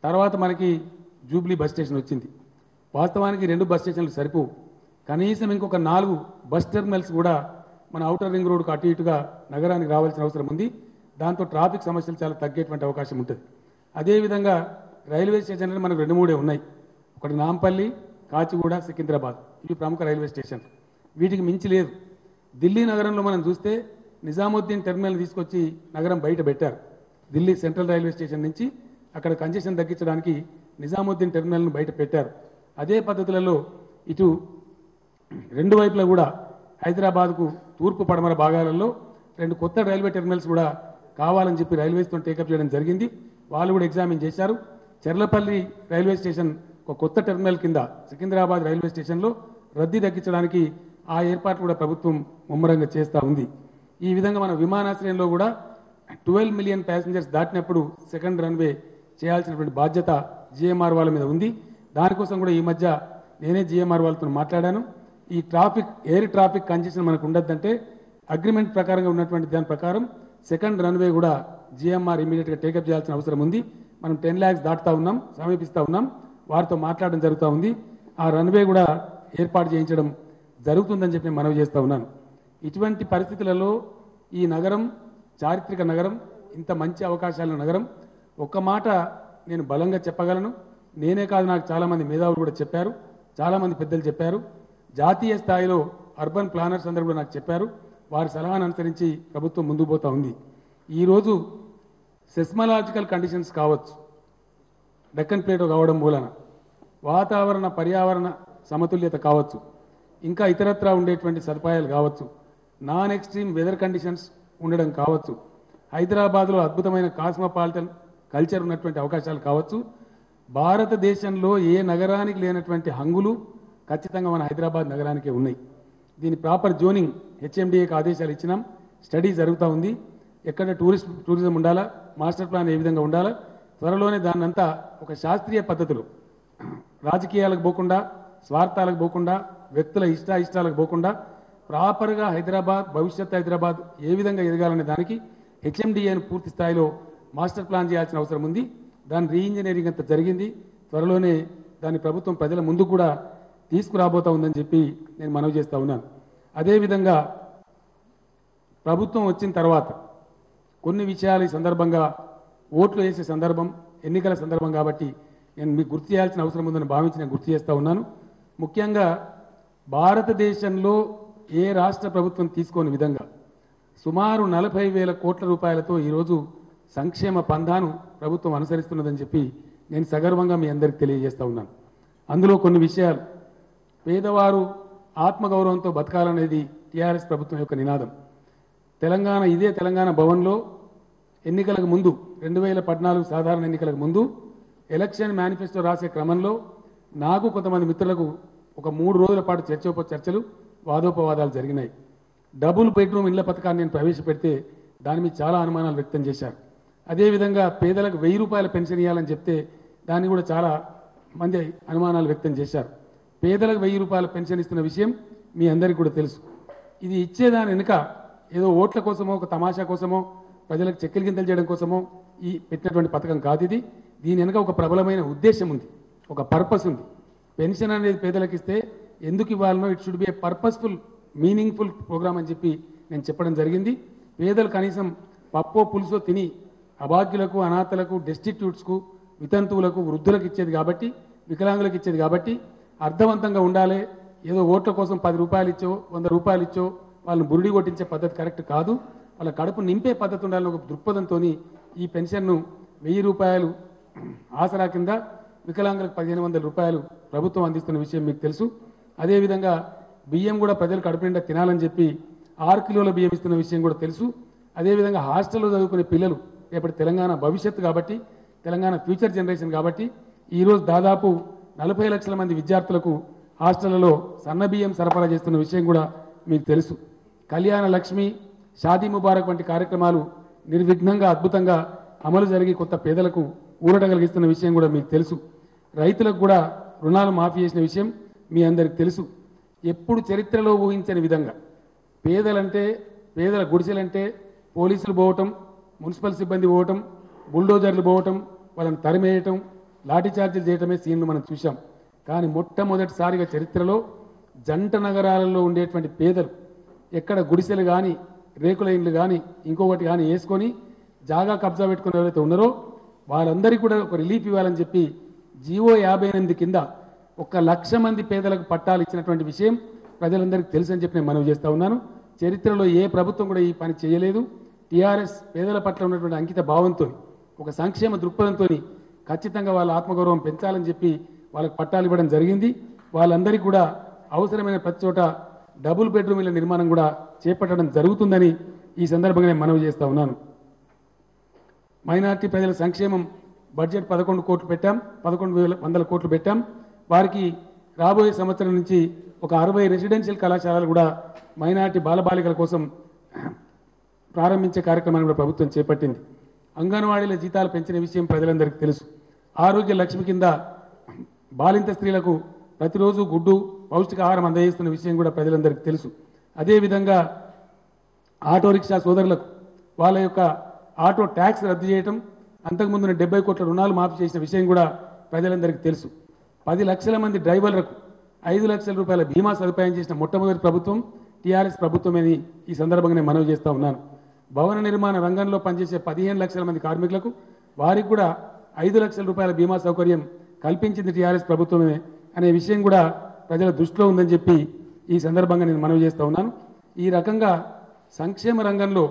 తర్వాత మనకి జూబ్లీ బస్ స్టేషన్ వచ్చింది. వాస్తవానికి 2 బస్ స్టేషన్లు సరిపోవు. కనీసం ఇంకొక 4 బస్ టెర్మినల్స్ కూడా మన ఔటర్ రింగ్ రోడ్కు అటు ఇటుగా నగరానికి రావాల్సిన అవసరం ఉంది. దాంతో ట్రాఫిక్ సమస్యలు చాలా తగ్గేటువంటి అవకాశం ఉంటుంది. అదేవిధంగా రైల్వే స్టేషన్లు మనకు 2-3 ఉన్నాయి. ఒకటి నాంపల్లి, కాచిగూడ, సికింద్రాబాద్. ఇవి ప్రముఖ రైల్వే స్టేషన్లు. వీటికి మించి లేదు. ఢిల్లీ నగరంలో మనం చూస్తే నిజాముద్దీన్ టెర్మినల్ తీసుకొచ్చి నగరం బయట పెట్టారు. ఢిల్లీ సెంట్రల్ రైల్వే స్టేషన్ నుంచి అక్కడ కంజెషన్ తగ్గించడానికి నిజాముద్దీన్ టెర్మినల్ను బయట పెట్టారు. అదే పద్ధతులలో ఇటు 2 వైపులా కూడా హైదరాబాద్కు తూర్పు పడమర భాగాలలో 2 కొత్త రైల్వే టెర్మినల్స్ కూడా కావాలని చెప్పి రైల్వేస్తో టేకప్ చేయడం జరిగింది. వాళ్ళు కూడా ఎగ్జామిన్ చేశారు. చెర్లపల్లి రైల్వే స్టేషన్ ఒక కొత్త టెర్మినల్ కింద సికింద్రాబాద్ రైల్వే స్టేషన్లో రద్దీ తగ్గించడానికి ఆ ఏర్పాటు కూడా ప్రభుత్వం ముమ్మరంగా చేస్తూ ఉంది. ఈ విధంగా మన విమానాశ్రయంలో కూడా 12 మిలియన్ ప్యాసింజర్స్ దాటినప్పుడు సెకండ్ రన్వే చేయాల్సినటువంటి బాధ్యత జిఎంఆర్ వాళ్ళ మీద ఉంది. దానికోసం కూడా ఈ మధ్య నేనే జిఎంఆర్ వాళ్ళతో మాట్లాడాను. ఈ ఎయిర్ ట్రాఫిక్ కంజెషన్ మనకు ఉండద్దంటే అగ్రిమెంట్ ప్రకారంగా ఉన్నటువంటి దాని ప్రకారం సెకండ్ రన్వే కూడా జిఎంఆర్ ఇమీడియట్గా టేకప్ చేయాల్సిన అవసరం ఉంది. మనం 10 lakhs దాటుతూ ఉన్నాం, సమీపిస్తూ ఉన్నాం. వారితో మాట్లాడడం జరుగుతూ ఉంది. ఆ రన్వే కూడా ఏర్పాటు చేయించడం జరుగుతుందని చెప్పి మనవి చేస్తూ ఉన్నాను. ఇటువంటి పరిస్థితులలో ఈ నగరం చారిత్రక నగరం, ఇంత మంచి అవకాశాల నగరం. ఒక్క మాట నేను బలంగా చెప్పగలను. నేనే కాదు, నాకు చాలామంది మేధావులు కూడా చెప్పారు, చాలామంది పెద్దలు చెప్పారు. జాతీయ స్థాయిలో అర్బన్ ప్లానర్స్ అందరూ కూడా నాకు చెప్పారు. వారి సలహాను అనుసరించి ప్రభుత్వం ముందుకు పోతూ ఉంది. ఈరోజు సెస్మలాజికల్ కండిషన్స్ కావచ్చు, డెక్కన్ ప్లేటో కావడం మూలన వాతావరణ పర్యావరణ సమతుల్యత కావచ్చు, ఇంకా ఇతరత్రా ఉండేటువంటి సదుపాయాలు కావచ్చు, నాన్ ఎక్స్ట్రీమ్ వెదర్ కండిషన్స్ ఉండడం కావచ్చు, హైదరాబాద్లో అద్భుతమైన కాస్మోపాలిటన్ కల్చర్ ఉన్నటువంటి అవకాశాలు కావచ్చు. భారతదేశంలో ఏ నగరానికి లేనటువంటి హంగులు ఖచ్చితంగా మన హైదరాబాద్ నగరానికే ఉన్నాయి. దీని ప్రాపర్ జోనింగ్ హెచ్ఎండిఏకి ఆదేశాలు ఇచ్చినాం. స్టడీ జరుగుతూ ఉంది. ఎక్కడ టూరిజం ఉండాలా, మాస్టర్ ప్లాన్ ఏ విధంగా ఉండాలా, త్వరలోనే దాన్నంతా ఒక శాస్త్రీయ పద్ధతిలో రాజకీయాలకు పోకుండా, స్వార్థాలకు పోకుండా, వ్యక్తుల ఇష్టాలకు పోకుండా ప్రాపర్గా హైదరాబాద్, భవిష్యత్ హైదరాబాద్ ఏ విధంగా ఎదగాలనే దానికి హెచ్ఎండిఏను పూర్తి స్థాయిలో మాస్టర్ ప్లాన్ చేయాల్సిన అవసరం ఉంది. దాని రీఇంజనీరింగ్ అంతా జరిగింది. త్వరలోనే దాని ప్రభుత్వం ప్రజల ముందు కూడా తీసుకురాబోతా ఉందని చెప్పి నేను మనవి చేస్తూ ఉన్నాను. అదేవిధంగా ప్రభుత్వం వచ్చిన తర్వాత కొన్ని విషయాలు ఈ సందర్భంగా ఓట్లు వేసే సందర్భం, ఎన్నికల సందర్భం కాబట్టి నేను మీకు గుర్తు చేయాల్సిన అవసరం ఉందని భావించి నేను గుర్తు చేస్తూ ఉన్నాను. ముఖ్యంగా భారతదేశంలో ఏ రాష్ట్ర ప్రభుత్వం తీసుకోని విధంగా సుమారు 40,000 కోట్ల రూపాయలతో ఈరోజు సంక్షేమ పంధాను ప్రభుత్వం అనుసరిస్తున్నదని చెప్పి నేను సగర్వంగా మీ అందరికీ తెలియజేస్తూ ఉన్నాను. అందులో కొన్ని విషయాలు, పేదవారు ఆత్మగౌరవంతో బతకాలనేది టీఆర్ఎస్ ప్రభుత్వం యొక్క నినాదం. ఇదే తెలంగాణ భవన్లో ఎన్నికలకు ముందు 2014 సాధారణ ఎన్నికలకు ముందు ఎలక్షన్ మేనిఫెస్టో రాసే క్రమంలో నాకు కొంతమంది మిత్రులకు ఒక 3 రోజుల పాటు చర్చలు వాదోపవాదాలు జరిగినాయి. డబుల్ బెడ్రూమ్ ఇళ్ల పథకాన్ని నేను ప్రవేశపెడితే దాని మీద చాలా అనుమానాలు వ్యక్తం చేశారు. అదేవిధంగా పేదలకు 1000 రూపాయల పెన్షన్ ఇవ్వాలని చెప్తే దాన్ని కూడా చాలా మంది అనుమానాలు వ్యక్తం చేశారు. పేదలకు 1000 రూపాయల పెన్షన్ ఇస్తున్న విషయం మీ అందరికీ కూడా తెలుసు. ఇది ఇచ్చేదాని వెనుక ఏదో ఓట్ల కోసమో, ఒక తమాషా కోసమో, ప్రజలకు చెక్కలు గింతలు చేయడం కోసమో ఈ పెట్టినటువంటి పథకం కాదు ఇది. దీని వెనుక ఒక ప్రబలమైన ఉద్దేశం ఉంది, ఒక పర్పస్ ఉంది. పెన్షన్ అనేది పేదలకు ఇస్తే ఎందుకు ఇవ్వాలనో, it should be a purposeful, meaningful programme అని చెప్పి నేను చెప్పడం జరిగింది. పేదలు కనీసం పప్పో పులుసో తిని అభాగ్యులకు, అనాథలకు, డెస్టిట్యూట్స్కు, వితంతువులకు, వృద్ధులకు ఇచ్చేది కాబట్టి, వికలాంగులకు ఇచ్చేది కాబట్టి అర్థవంతంగా ఉండాలి. ఏదో ఓట్ల కోసం 10 రూపాయలు ఇచ్చో, 100 రూపాయలు ఇచ్చో వాళ్ళని బురిడి కొట్టించే పద్ధతి కరెక్ట్ కాదు. వాళ్ళ కడుపు నింపే పద్ధతి ఉండాలని ఒక దృక్పథంతో ఈ పెన్షన్ను 1000 రూపాయలు ఆసరా కింద, వికలాంగులకు 1500 రూపాయలు ప్రభుత్వం అందిస్తున్న విషయం మీకు తెలుసు. అదేవిధంగా బియ్యం కూడా ప్రజలు కడుపు నిండా తినాలని చెప్పి 6 కిలోల బియ్యం ఇస్తున్న విషయం కూడా తెలుసు. అదేవిధంగా హాస్టల్లో చదువుకునే పిల్లలు రేపటి తెలంగాణ భవిష్యత్తు కాబట్టి, తెలంగాణ ఫ్యూచర్ జనరేషన్ కాబట్టి ఈరోజు దాదాపు 40 లక్షల మంది విద్యార్థులకు హాస్టళ్లలో సన్న బియ్యం సరఫరా చేస్తున్న విషయం కూడా మీకు తెలుసు. కళ్యాణ లక్ష్మి, షాదీ ముబారక్ వంటి కార్యక్రమాలు నిర్విఘ్నంగా, అద్భుతంగా అమలు జరిగి కొత్త పేదలకు ఊరట కలిగిస్తున్న విషయం కూడా మీకు తెలుసు. రైతులకు కూడా రుణాలు మాఫీ చేసిన విషయం మీ అందరికి తెలుసు. ఎప్పుడు చరిత్రలో ఊహించని విధంగా పేదల గుడిసెలంటే పోలీసులు పోవటం, మున్సిపల్ సిబ్బంది పోవటం, బుల్డోజర్లు పోవటం, వాళ్ళని తరిమేయటం, లాఠీ చార్జీలు చేయటమే సీన్లు మనం చూసాం. కానీ మొట్టమొదటిసారిగా చరిత్రలో జంట నగరాలలో ఉండేటువంటి పేదలు ఎక్కడ గుడిసెలు కానీ, రేకుల ఇండ్లు కానీ, ఇంకొకటి కానీ వేసుకొని జాగా కబ్జా పెట్టుకుని ఎవరైతే ఉన్నారో వాళ్ళందరికీ కూడా ఒక రిలీఫ్ ఇవ్వాలని చెప్పి జీవో 58 కింద 1,00,000 మంది పేదలకు పట్టాలు ఇచ్చినటువంటి విషయం ప్రజలందరికీ తెలుసని చెప్పి నేను మనవి చేస్తూ ఉన్నాను. చరిత్రలో ఏ ప్రభుత్వం కూడా ఈ పని చేయలేదు. టీఆర్ఎస్ పేదల పట్ల ఉన్నటువంటి అంకిత భావంతో, ఒక సంక్షేమ దృక్పథంతో ఖచ్చితంగా వాళ్ళ ఆత్మగౌరవం పెంచాలని చెప్పి వాళ్ళకి పట్టాలు ఇవ్వడం జరిగింది. వాళ్ళందరికీ కూడా అవసరమైన ప్రతి చోట డబుల్ బెడ్రూమ్ ఇళ్ల నిర్మాణం కూడా చేపట్టడం జరుగుతుందని ఈ సందర్భంగా నేను మనవి చేస్తూ ఉన్నాను. మైనార్టీ ప్రజల సంక్షేమం బడ్జెట్ 11 కోట్లు పెట్టాం, 11,100 కోట్లు పెట్టాం. వారికి రాబోయే సంవత్సరం నుంచి ఒక 60 రెసిడెన్షియల్ కళాశాలలు కూడా మైనార్టీ బాలబాలికల కోసం ప్రారంభించే కార్యక్రమాన్ని కూడా ప్రభుత్వం చేపట్టింది. అంగన్వాడీల జీతాలు పెంచిన విషయం ప్రజలందరికీ తెలుసు. ఆరోగ్య లక్ష్మి కింద బాలింత స్త్రీలకు ప్రతిరోజు గుడ్డు, పౌష్టికాహారం అందజేస్తున్న విషయం కూడా ప్రజలందరికీ తెలుసు. అదేవిధంగా ఆటో రిక్షా సోదరులకు వాళ్ళ యొక్క ఆటో ట్యాక్స్ రద్దు చేయటం, అంతకుముందు 70 కోట్ల రుణాలు మాఫీ చేసిన విషయం కూడా ప్రజలందరికీ తెలుసు. 10 లక్షల మంది డ్రైవర్లకు 5 లక్షల రూపాయల బీమా సదుపాయం చేసిన మొట్టమొదటి ప్రభుత్వం టీఆర్ఎస్ ప్రభుత్వమని ఈ సందర్భంగా నేను మనవి చేస్తూ ఉన్నాను. భవన నిర్మాణ రంగంలో పనిచేసే 15 లక్షల మంది కార్మికులకు వారికి కూడా 5 లక్షల రూపాయల బీమా సౌకర్యం కల్పించింది టీఆర్ఎస్ ప్రభుత్వమే అనే విషయం కూడా ప్రజల దృష్టిలో ఉందని చెప్పి ఈ సందర్భంగా నేను మనవి చేస్తూ ఉన్నాను. ఈ రకంగా సంక్షేమ రంగంలో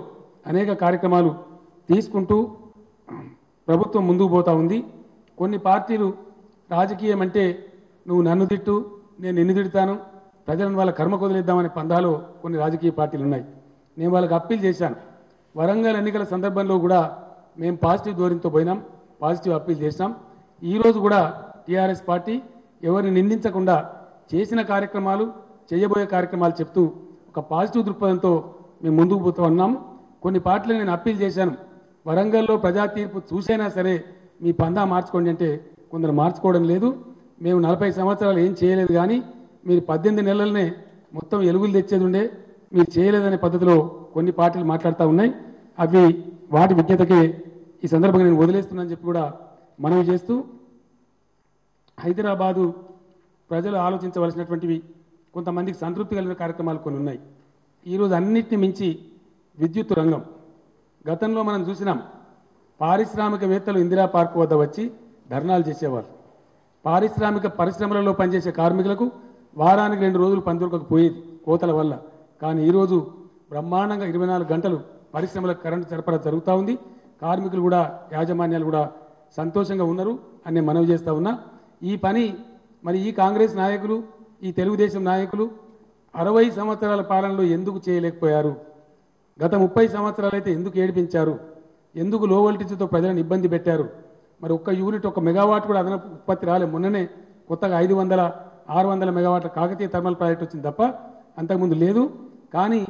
అనేక కార్యక్రమాలు తీసుకుంటూ ప్రభుత్వం ముందుకు పోతా ఉంది. కొన్ని పార్టీలు రాజకీయం అంటే నువ్వు నన్ను తిట్టు, నేను నిన్ను తిడతాను, ప్రజలను వాళ్ళ కర్మ కొదిలేద్దామనే పందాలో కొన్ని రాజకీయ పార్టీలు ఉన్నాయి. నేను వాళ్ళకి అప్పీల్ చేశాను. వరంగల్ ఎన్నికల సందర్భంలో కూడా మేము పాజిటివ్ ధోరణితో పోయినాం, పాజిటివ్ అప్పీల్ చేసినాం. ఈరోజు కూడా టీఆర్ఎస్ పార్టీ ఎవరిని నిందించకుండా చేసిన కార్యక్రమాలు, చేయబోయే కార్యక్రమాలు చెప్తూ ఒక పాజిటివ్ దృక్పథంతో మేము ముందుకు పోతూ ఉన్నాము. కొన్ని పార్టీలు నేను అప్పీల్ చేశాను, వరంగల్లో ప్రజా తీర్పు చూసైనా సరే మీ పందా మార్చుకోండి అంటే కొందరు మార్చుకోవడం లేదు. మేము 40 సంవత్సరాలు ఏం చేయలేదు, కానీ మీరు 18 నెలలనే మొత్తం ఎలుగులు తెచ్చేది ఉండే, మీరు చేయలేదనే పద్ధతిలో కొన్ని పార్టీలు మాట్లాడుతూ ఉన్నాయి. అవి వాటి విజ్ఞతకే ఈ సందర్భంగా నేను వదిలేస్తున్నానని చెప్పి కూడా మనవి చేస్తూ, హైదరాబాదు ప్రజలు ఆలోచించవలసినటువంటివి కొంతమందికి సంతృప్తి కలిగిన కార్యక్రమాలు కొన్ని ఉన్నాయి. ఈరోజు అన్నిటిని మించి విద్యుత్ రంగం. గతంలో మనం చూసినాం, పారిశ్రామికవేత్తలు ఇందిరా పార్క్ వద్ద వచ్చి ధర్నాలు చేసేవారు. పారిశ్రామిక పరిశ్రమలలో పనిచేసే కార్మికులకు వారానికి 2 రోజులు పని దొరకకపోయేది కోతల వల్ల. కానీ ఈరోజు బ్రహ్మాండంగా 24 గంటలు పరిశ్రమలకు కరెంటు సరఫరా జరుగుతూ ఉంది. కార్మికులు కూడా, యాజమాన్యాలు కూడా సంతోషంగా ఉన్నారు అని మనవి చేస్తూ ఉన్నా. ఈ పని మరి ఈ కాంగ్రెస్ నాయకులు, ఈ తెలుగుదేశం నాయకులు 60 సంవత్సరాల పాలనలో ఎందుకు చేయలేకపోయారు? గత 30 సంవత్సరాలు అయితే ఎందుకు ఏడిపించారు? ఎందుకు లో వోల్టేజ్తో ప్రజలను ఇబ్బంది పెట్టారు? మరి ఒక్క యూనిట్, 1 మెగావాట్ కూడా అదనపు ఉత్పత్తి రాలే. మొన్ననే కొత్తగా 500, 600 మెగావాట్ల కాకతీయ థర్మల్ ప్రాజెక్ట్ వచ్చింది తప్ప అంతకుముందు లేదు. కానీ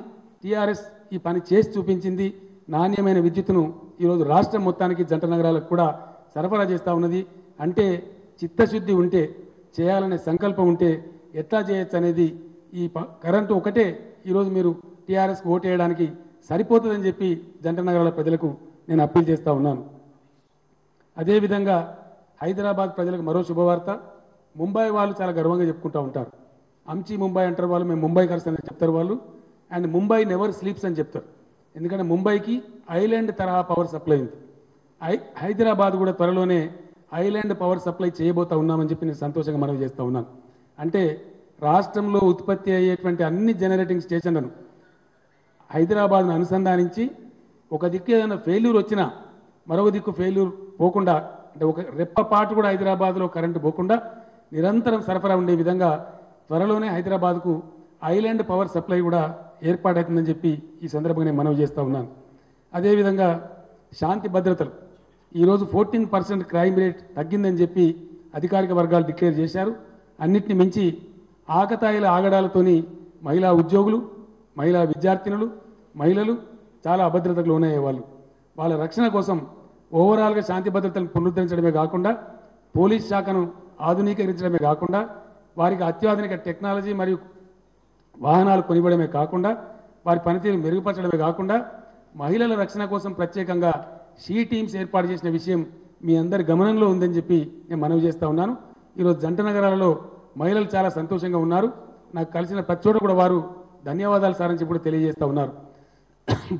టీఆర్ఎస్ ఈ పని చేసి చూపించింది. నాణ్యమైన విద్యుత్తును ఈరోజు రాష్ట్రం మొత్తానికి, జంట నగరాలకు కూడా సరఫరా చేస్తూ ఉన్నది. అంటే చిత్తశుద్ధి ఉంటే, చేయాలనే సంకల్పం ఉంటే ఎట్లా చేయొచ్చు అనేది, ఈ కరెంటు ఒకటే ఈరోజు మీరు టీఆర్ఎస్కి ఓటు వేయడానికి సరిపోతుందని చెప్పి జంట నగరాల ప్రజలకు నేను అప్పీల్ చేస్తూ ఉన్నాను. అదేవిధంగా హైదరాబాద్ ప్రజలకు మరో శుభవార్త. ముంబై వాళ్ళు చాలా గర్వంగా చెప్పుకుంటూ ఉంటారు. అంచి ముంబై అంటారు వాళ్ళు, మేము ముంబై కర్స్ అని చెప్తారు వాళ్ళు. అండ్ ముంబై నెవర్ స్లీప్స్ అని చెప్తారు. ఎందుకంటే ముంబైకి ఐలాండ్ తరహా పవర్ సప్లై ఉంది. హైదరాబాద్ కూడా త్వరలోనే ఐలాండ్ పవర్ సప్లై చేయబోతా ఉన్నామని చెప్పి నేను సంతోషంగా మనవి చేస్తూ ఉన్నాను. అంటే రాష్ట్రంలో ఉత్పత్తి అయ్యేటువంటి అన్ని జనరేటింగ్ స్టేషన్లను హైదరాబాద్ను అనుసంధానించి, ఒక దిక్కు ఏదైనా ఫెయిల్యూర్ వచ్చినా మరొక దిక్కు ఫెయిల్యూర్ పోకుండా, అంటే ఒక రెప్పపాటు కూడా హైదరాబాద్లో కరెంటు పోకుండా నిరంతరం సరఫరా ఉండే విధంగా త్వరలోనే హైదరాబాద్కు ఐలాండ్ పవర్ సప్లై కూడా ఏర్పాటవుతుందని చెప్పి ఈ సందర్భంగా నేను మనవి చేస్తూ ఉన్నాను. అదేవిధంగా శాంతి భద్రతలు. ఈరోజు 14% క్రైమ్ రేట్ తగ్గిందని చెప్పి అధికారిక వర్గాలు డిక్లేర్ చేశారు. అన్నిటిని మించి ఆకతాయిల ఆగడాలతోని మహిళా ఉద్యోగులు, మహిళా విద్యార్థినులు, మహిళలు చాలా అభద్రతకు లోనయ్యేవాళ్ళు. వాళ్ళ రక్షణ కోసం ఓవరాల్గా శాంతి భద్రతలను పునరుద్ధరించడమే కాకుండా, పోలీస్ శాఖను ఆధునీకరించడమే కాకుండా, వారికి అత్యాధునిక టెక్నాలజీ మరియు వాహనాలు కొనివ్వడమే కాకుండా, వారి పనితీరు మెరుగుపరచడమే కాకుండా, మహిళల రక్షణ కోసం ప్రత్యేకంగా షీ టీమ్స్ ఏర్పాటు చేసిన విషయం మీ అందరి గమనంలో ఉందని చెప్పి నేను మనవి చేస్తూ ఉన్నాను. ఈరోజు జంట నగరాలలో మహిళలు చాలా సంతోషంగా ఉన్నారు. నాకు కలిసిన ప్రతి చోట కూడా వారు ధన్యవాదాలు సార్ అని చెప్పి కూడా తెలియజేస్తూ ఉన్నారు.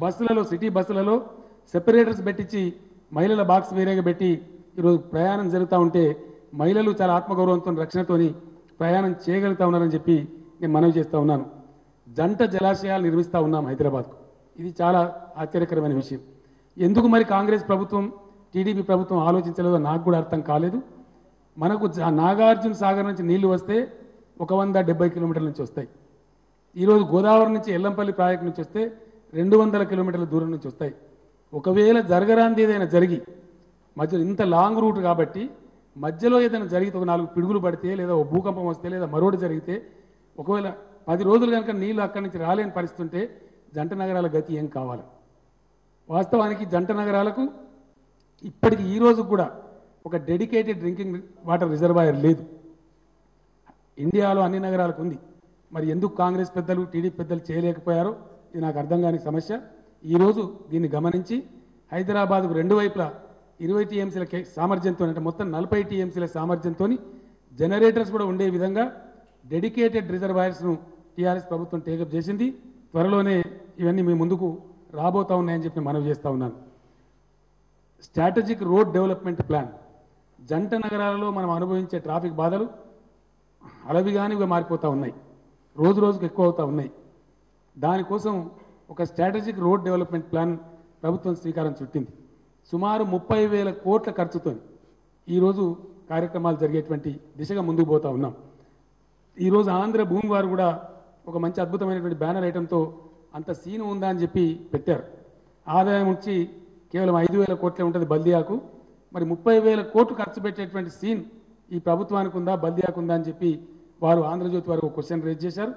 బస్సులలో, సిటీ బస్సులలో సెపరేటర్స్ పెట్టించి మహిళల బాక్స్ వేరేగా పెట్టి ఈరోజు ప్రయాణం జరుగుతూ ఉంటే మహిళలు చాలా ఆత్మగౌరవంతో, రక్షణతోని ప్రయాణం చేయగలుగుతూ ఉన్నారని చెప్పి నేను మనవి చేస్తూ ఉన్నాను. జంట జలాశయాలు నిర్మిస్తూ ఉన్నాం హైదరాబాద్కు. ఇది చాలా ఆశ్చర్యకరమైన విషయం. ఎందుకు మరి కాంగ్రెస్ ప్రభుత్వం, టీడీపీ ప్రభుత్వం ఆలోచించలేదో నాకు కూడా అర్థం కాలేదు. మనకు నాగార్జున సాగర్ నుంచి నీళ్లు వస్తే 170 కిలోమీటర్ల నుంచి వస్తాయి. ఈరోజు గోదావరి నుంచి ఎల్లంపల్లి ప్రాజెక్టు నుంచి వస్తే 200 కిలోమీటర్ల దూరం నుంచి వస్తాయి. ఒకవేళ జరగరాంది ఏదైనా జరిగి, మధ్యలో ఇంత లాంగ్ రూట్ కాబట్టి మధ్యలో ఏదైనా జరిగితే, 4 పిడుగులు పడితే, లేదా ఒక భూకంపం వస్తే, లేదా మరోటి జరిగితే, ఒకవేళ 10 రోజులు కనుక నీళ్లు అక్కడి నుంచి రాలేని పరిస్థితి ఉంటే జంట నగరాల గతి ఏం కావాలి? వాస్తవానికి జంట నగరాలకు ఇప్పటికి ఈ రోజు కూడా ఒక డెడికేటెడ్ డ్రింకింగ్ వాటర్ రిజర్వాయర్ లేదు. ఇండియాలో అన్ని నగరాలకు ఉంది. మరి ఎందుకు కాంగ్రెస్ పెద్దలు, టీడీపీ పెద్దలు చేయలేకపోయారో ఇది నాకు అర్థం కాని సమస్య. ఈరోజు దీన్ని గమనించి హైదరాబాద్కు 2 వైపులా 20 టీఎంసీల సామర్థ్యంతో, అంటే మొత్తం 40 టీఎంసీల సామర్థ్యంతో జనరేటర్స్ కూడా ఉండే విధంగా డెడికేటెడ్ రిజర్వాయర్స్ను టీఆర్ఎస్ ప్రభుత్వం టేకప్ చేసింది. త్వరలోనే ఇవన్నీ మీ ముందుకు రాబోతా ఉన్నాయని చెప్పి మనవి చేస్తూ ఉన్నాను. Strategic road development plan. జంట నగరాలలో మనం అనుభవించే ట్రాఫిక్ బాధలు అలవిగానిగా మారిపోతూ ఉన్నాయి, రోజు రోజుకు ఎక్కువ అవుతూ ఉన్నాయి. దానికోసం ఒక స్ట్రాటజిక్ రోడ్ డెవలప్మెంట్ ప్లాన్ ప్రభుత్వం శ్రీకారం చుట్టింది. సుమారు 30,000 కోట్ల ఖర్చుతో ఈరోజు కార్యక్రమాలు జరిగేటువంటి దిశగా ముందుకు పోతూ ఉన్నాం. ఈరోజు ఆంధ్ర భూమి వారు కూడా ఒక మంచి అద్భుతమైనటువంటి బ్యానర్ ఐటంతో అంత సీను ఉందా అని చెప్పి పెట్టారు. ఆదాయం వచ్చి కేవలం 5,000 కోట్లే ఉంటుంది బల్దియాకు. మరి 30,000 కోట్లు ఖర్చు పెట్టేటువంటి సీన్ ఈ ప్రభుత్వానికి ఉందా, బల్దియాకు ఉందా అని చెప్పి వారు ఆంధ్రజ్యోతి వారు ఒక క్వశ్చన్ రేజ్ చేశారు.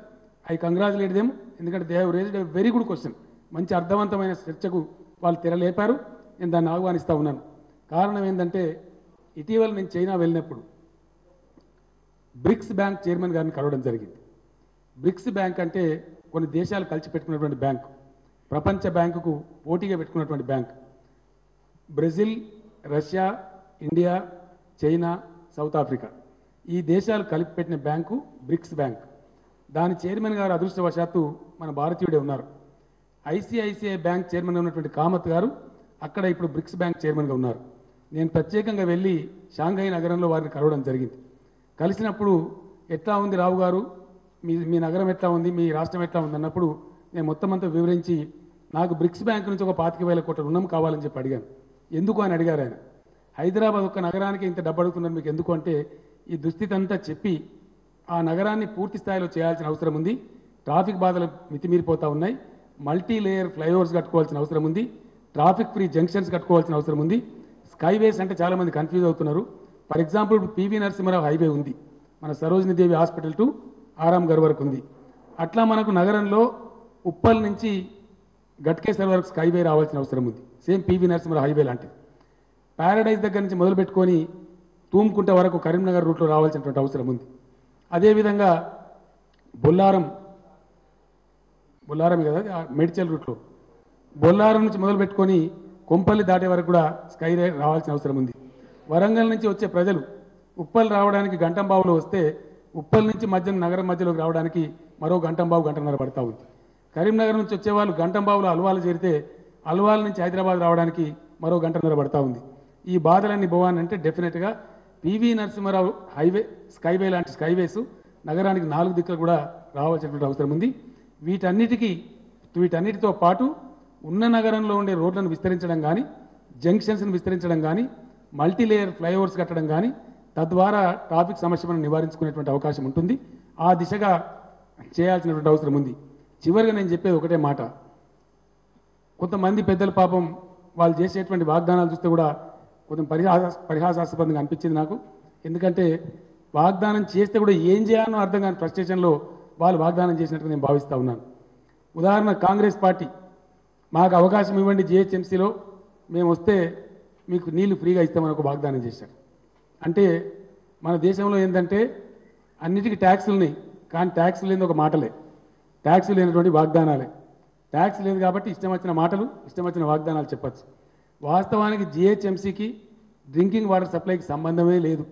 ఐ కంగ్రాచులేట్ దెమ్, ఎందుకంటే they have raised a very good question. మంచి అర్థవంతమైన చర్చకు వాళ్ళు తెరలేపారు. నేను దాన్ని ఆహ్వానిస్తూ ఉన్నాను. కారణం ఏంటంటే ఇటీవల నేను చైనా వెళ్ళినప్పుడు బ్రిక్స్ బ్యాంక్ చైర్మన్ గారిని కలవడం జరిగింది. బ్రిక్స్ బ్యాంక్ అంటే కొన్ని దేశాలు కలిసి పెట్టుకున్నటువంటి బ్యాంకు, ప్రపంచ బ్యాంకుకు పోటీగా పెట్టుకున్నటువంటి bank. Brazil, Russia, India, China, south Africa ఈ దేశాలు కలిపి పెట్టిన బ్యాంకు బ్రిక్స్ బ్యాంక్. దాని చైర్మన్ గారు అదృష్టవశాత్తు మన భారతీయుడే ఉన్నారు. ఐసిఐసిఐ బ్యాంక్ చైర్మన్ ఉన్నటువంటి కామత్ గారు అక్కడ ఇప్పుడు బ్రిక్స్ బ్యాంక్ చైర్మన్గా ఉన్నారు. నేను ప్రత్యేకంగా వెళ్ళి షాంఘై నగరంలో వారిని కలవడం జరిగింది. కలిసినప్పుడు ఎట్లా ఉంది రావు గారు, మీ నగరం ఎట్లా ఉంది, మీ రాష్ట్రం ఎట్లా ఉంది అన్నప్పుడు నేను మొత్తం అంతా వివరించి నాకు బ్రిక్స్ బ్యాంక్ నుంచి ఒక 25,000 కోట్ల రుణం కావాలని చెప్పి అడిగాను. ఎందుకు అని అడిగారు ఆయన. హైదరాబాద్ ఒక్క నగరానికి ఇంత డబ్బు అడుగుతున్నారు మీకు ఎందుకు అంటే ఈ దుస్థితి అంతా చెప్పి ఆ నగరాన్ని పూర్తి స్థాయిలో చేయాల్సిన అవసరం ఉంది. ట్రాఫిక్ బాధలు మితిమీరిపోతూ ఉన్నాయి. మల్టీ లేయర్ ఫ్లైఓవర్స్ కట్టుకోవాల్సిన అవసరం ఉంది. ట్రాఫిక్ ఫ్రీ జంక్షన్స్ కట్టుకోవాల్సిన అవసరం ఉంది. స్కైవేస్ అంటే చాలామంది కన్ఫ్యూజ్ అవుతున్నారు. For example PV Narasimha Rao highway ఉంది, మన సరోజిని దేవి హాస్పిటల్ టు ఆరాంఘర్ వరకు ఉంది. అట్లా మనకు నగరంలో ఉప్పల్ నుంచి గట్కేసర్ వరకు స్కైవే రావాల్సిన అవసరం ఉంది. సేమ్ పివి నరసింహారావు హైవే లాంటిది. ప్యారడైజ్ దగ్గర నుంచి మొదలు పెట్టుకొని తూమ్కుంట వరకు కరీంనగర్ రూట్లో రావాల్సినటువంటి అవసరం ఉంది. అదేవిధంగా బొల్లారం కదా మెడిచల్ రూట్లో బొల్లారం నుంచి మొదలు పెట్టుకొని కొంపల్లి దాటే వరకు కూడా స్కై రైల్ రావాల్సిన అవసరం ఉంది. వరంగల్ నుంచి వచ్చే ప్రజలు ఉప్పల్ రావడానికి గంటంబావులో వస్తే ఉప్పల్ నుంచి నగరం మధ్యలోకి రావడానికి మరో గంటన్నర పడతా ఉంది. కరీంనగర్ నుంచి వచ్చేవాళ్ళు గంటంబావులో అల్వాలు చేరితే అల్వాల నుంచి హైదరాబాద్ రావడానికి మరో గంటన్నర పడతా ఉంది. ఈ బాధలన్నీ పోవాలంటే డెఫినెట్గా పివి నరసింహారావు హైవే స్కైవే లాంటి స్కైవేస్ నగరానికి 4 దిక్కులు కూడా రావాల్సినటువంటి అవసరం ఉంది. వీటన్నిటితో పాటు ఉన్న నగరంలో ఉండే రోడ్లను విస్తరించడం కానీ, జంక్షన్స్ను విస్తరించడం కానీ, మల్టీ లేయర్ ఫ్లైఓవర్స్ కట్టడం కానీ, తద్వారా ట్రాఫిక్ సమస్యలను నివారించుకునేటువంటి అవకాశం ఉంటుంది. ఆ దిశగా చేయాల్సినటువంటి అవసరం ఉంది. చివరిగా నేను చెప్పేది ఒకటే మాట. కొంతమంది పెద్దల పాపం వాళ్ళు చేసేటువంటి వాగ్దానాలు చూస్తే కూడా కొంచెం పరిహాసాస్పదంగా అనిపించింది నాకు. ఎందుకంటే వాగ్దానం చేస్తే కూడా ఏం చేయాలో అర్థం కాని ఫ్రస్ట్రేషన్లో వాళ్ళు వాగ్దానం చేసినట్టు నేను భావిస్తూ ఉన్నాను. ఉదాహరణ కాంగ్రెస్ పార్టీ మాకు అవకాశం ఇవ్వండి, జిహెచ్ఎంసీలో మేము వస్తే మీకు నీళ్లు ఫ్రీగా ఇస్తామని ఒక వాగ్దానం చేశారు. అంటే మన దేశంలో ఏంటంటే అన్నిటికీ ట్యాక్సులు ఉన్నాయి, కానీ ట్యాక్సులు లేని ఒక మాటలే, ట్యాక్సులు లేనటువంటి వాగ్దానాలే. ట్యాక్స్ లేదు కాబట్టి ఇష్టం వచ్చిన మాటలు, ఇష్టం వచ్చిన వాగ్దానాలు చెప్పచ్చు. వాస్తవానికి జిహెచ్ఎంసీకి డ్రింకింగ్ వాటర్ సప్లైకి సంబంధమే లేదు.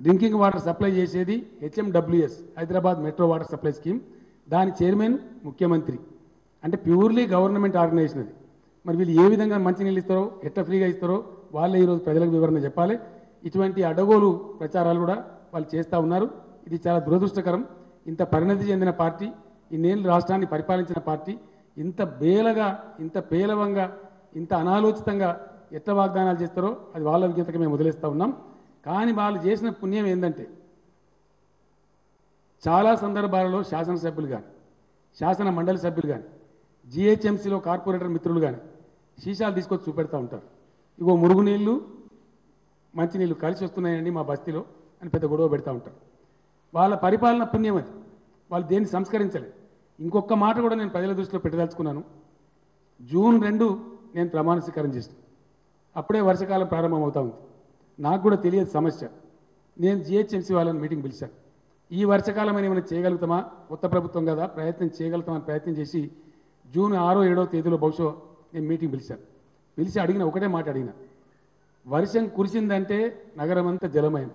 డ్రింకింగ్ వాటర్ సప్లై చేసేది HMWS, Hyderabad metro water supply scheme. దాని చైర్మన్ ముఖ్యమంత్రి. అంటే ప్యూర్లీ గవర్నమెంట్ ఆర్గనైజేషన్ అది. మరి వీళ్ళు ఏ విధంగా మంచినీళ్ళు ఇస్తారో, ఎట్లా ఫ్రీగా ఇస్తారో వాళ్ళే ఈరోజు ప్రజలకు వివరణ చెప్పాలి. ఇటువంటి అడగోలు ప్రచారాలు కూడా వాళ్ళు చేస్తూ ఉన్నారు. ఇది చాలా దురదృష్టకరం. ఇంత పరిణతి చెందిన పార్టీ, ఇన్నేళ్ళు రాష్ట్రాన్ని పరిపాలించిన పార్టీ ఇంత బేలగా, ఇంత పేలవంగా, ఇంత అనాలోచితంగా ఎట్లా వాగ్దానాలు చేస్తారో అది వాళ్ళ విజ్ఞతగా మేము వదిలేస్తూ ఉన్నాం. కానీ వాళ్ళు చేసిన పుణ్యం ఏంటంటే చాలా సందర్భాలలో శాసనసభ్యులు కానీ, శాసన మండలి సభ్యులు కానీ, జిహెచ్ఎంసీలో కార్పొరేటర్ మిత్రులు కానీ శీషాలు తీసుకొచ్చి చూపెడతా ఉంటారు. ఇగో మురుగునీళ్ళు మంచినీళ్ళు కలిసి వస్తున్నాయండి మా బస్తీలో అని పెద్ద గొడవ పెడతా ఉంటారు. వాళ్ళ పరిపాలన పుణ్యం అది. వాళ్ళు దేన్ని సంస్కరించలేదు. ఇంకొక మాట కూడా నేను ప్రజల దృష్టిలో పెట్టదలుచుకున్నాను. జూన్ 2 నేను ప్రమాణ స్వీకారం చేసిన, అప్పుడే వర్షాకాలం ప్రారంభమవుతా ఉంది. నాకు కూడా తెలియదు సమస్య. నేను జిహెచ్ఎంసీ వాళ్ళని మీటింగ్ పిలిచాను. ఈ వర్షాకాలం ఏమైనా చేయగలుగుతామా, కొత్త ప్రభుత్వం కదా ప్రయత్నం చేయగలుగుతామని ప్రయత్నం చేసి జూన్ 6, 7 తేదీలో బహుశా నేను మీటింగ్ పిలిచాను. పిలిచి ఒకటే మాట అడిగిన, వర్షం కురిసిందంటే నగరం అంతా జలమయం,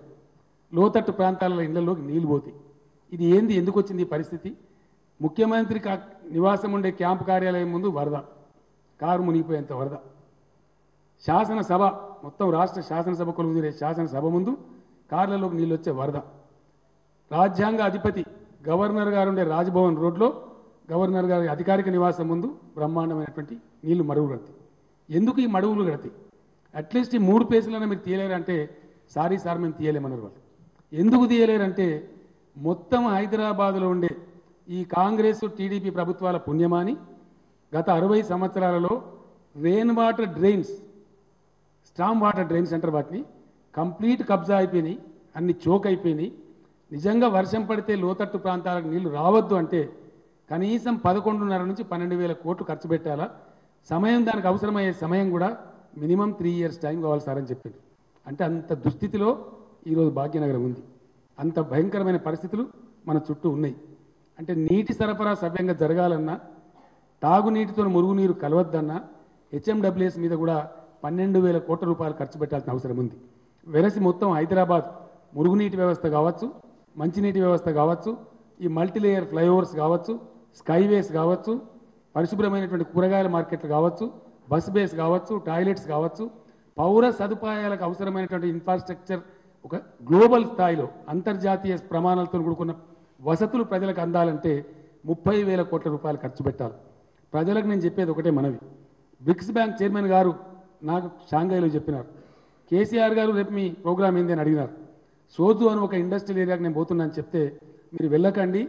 లోతట్టు ప్రాంతాల ఇళ్లలోకి నీళ్లు పోతాయి. ఇది ఏంది, ఎందుకు వచ్చింది ఈ పరిస్థితి? ముఖ్యమంత్రి నివాసం ఉండే క్యాంపు కార్యాలయం ముందు వరద, కారు మునిగిపోయేంత వరద. శాసనసభ మొత్తం రాష్ట్ర శాసనసభ కొలువుదీరే శాసనసభ ముందు కార్లలోకి నీళ్ళు వచ్చే వరద. రాజ్యాంగ అధిపతి గవర్నర్ గారు ఉండే రాజ్భవన్ రోడ్లో గవర్నర్ గారి అధికారిక నివాసం ముందు బ్రహ్మాండమైనటువంటి నీళ్లు మడుగులు కడతాయి. ఎందుకు ఈ మడుగులు కడతాయి? అట్లీస్ట్ ఈ 3 పేజీలైనా మీరు తీయలేరంటే, సారీ సార్ మేము తీయలేమన్నారు వాళ్ళు. ఎందుకు తీయలేరంటే మొత్తం హైదరాబాద్లో ఉండే ఈ కాంగ్రెస్ టీడీపీ ప్రభుత్వాల పుణ్యమాని గత 60 సంవత్సరాలలో rain water drains, storm water drains అంటారు వాటిని, కంప్లీట్ కబ్జా అయిపోయినాయి, అన్ని చోక్ అయిపోయినాయి. నిజంగా వర్షం పడితే లోతట్టు ప్రాంతాలకు నీళ్లు రావద్దు అంటే కనీసం 11.5 నుంచి 12,000 కోట్లు ఖర్చు పెట్టాలా, సమయం దానికి అవసరమయ్యే సమయం కూడా మినిమం 3 ఇయర్స్ టైం కావాలి సార్ అని చెప్పిండు. అంటే అంత దుస్థితిలో ఈరోజు భాగ్యనగరం ఉంది. అంత భయంకరమైన పరిస్థితులు మన చుట్టూ ఉన్నాయి. అంటే నీటి సరఫరా సవ్యంగా జరగాలన్నా, తాగునీటితో మురుగునీరు కలవద్దన్నా హెచ్ఎండబ్ల్యూఎస్ మీద కూడా 12,000 కోట్ల రూపాయలు ఖర్చు పెట్టాల్సిన అవసరం ఉంది. వెరసి మొత్తం హైదరాబాద్ మురుగునీటి వ్యవస్థ కావచ్చు, మంచినీటి వ్యవస్థ కావచ్చు, ఈ మల్టీలేయర్ ఫ్లైఓవర్స్ కావచ్చు, స్కైవేస్ కావచ్చు, పరిశుభ్రమైనటువంటి కూరగాయల మార్కెట్లు కావచ్చు, బస్ బేస్ కావచ్చు, టాయిలెట్స్ కావచ్చు, పౌర సదుపాయాలకు అవసరమైనటువంటి ఇన్ఫ్రాస్ట్రక్చర్ ఒక గ్లోబల్ స్థాయిలో అంతర్జాతీయ ప్రమాణాలతో కూడుకున్న వసతులు ప్రజలకు అందాలంటే 30,000 కోట్ల రూపాయలు ఖర్చు పెట్టాలి. ప్రజలకు నేను చెప్పేది ఒకటే మనవి. బ్రిక్స్ బ్యాంక్ చైర్మన్ గారు నాకు షాంఘైలో చెప్పినారు, కేసీఆర్ గారు రేపు మీ ప్రోగ్రామ్ ఏంది అని అడిగినారు. సోజు అని ఒక ఇండస్ట్రియల్ ఏరియాకి నేను పోతున్నాను చెప్తే, మీరు వెళ్ళకండి,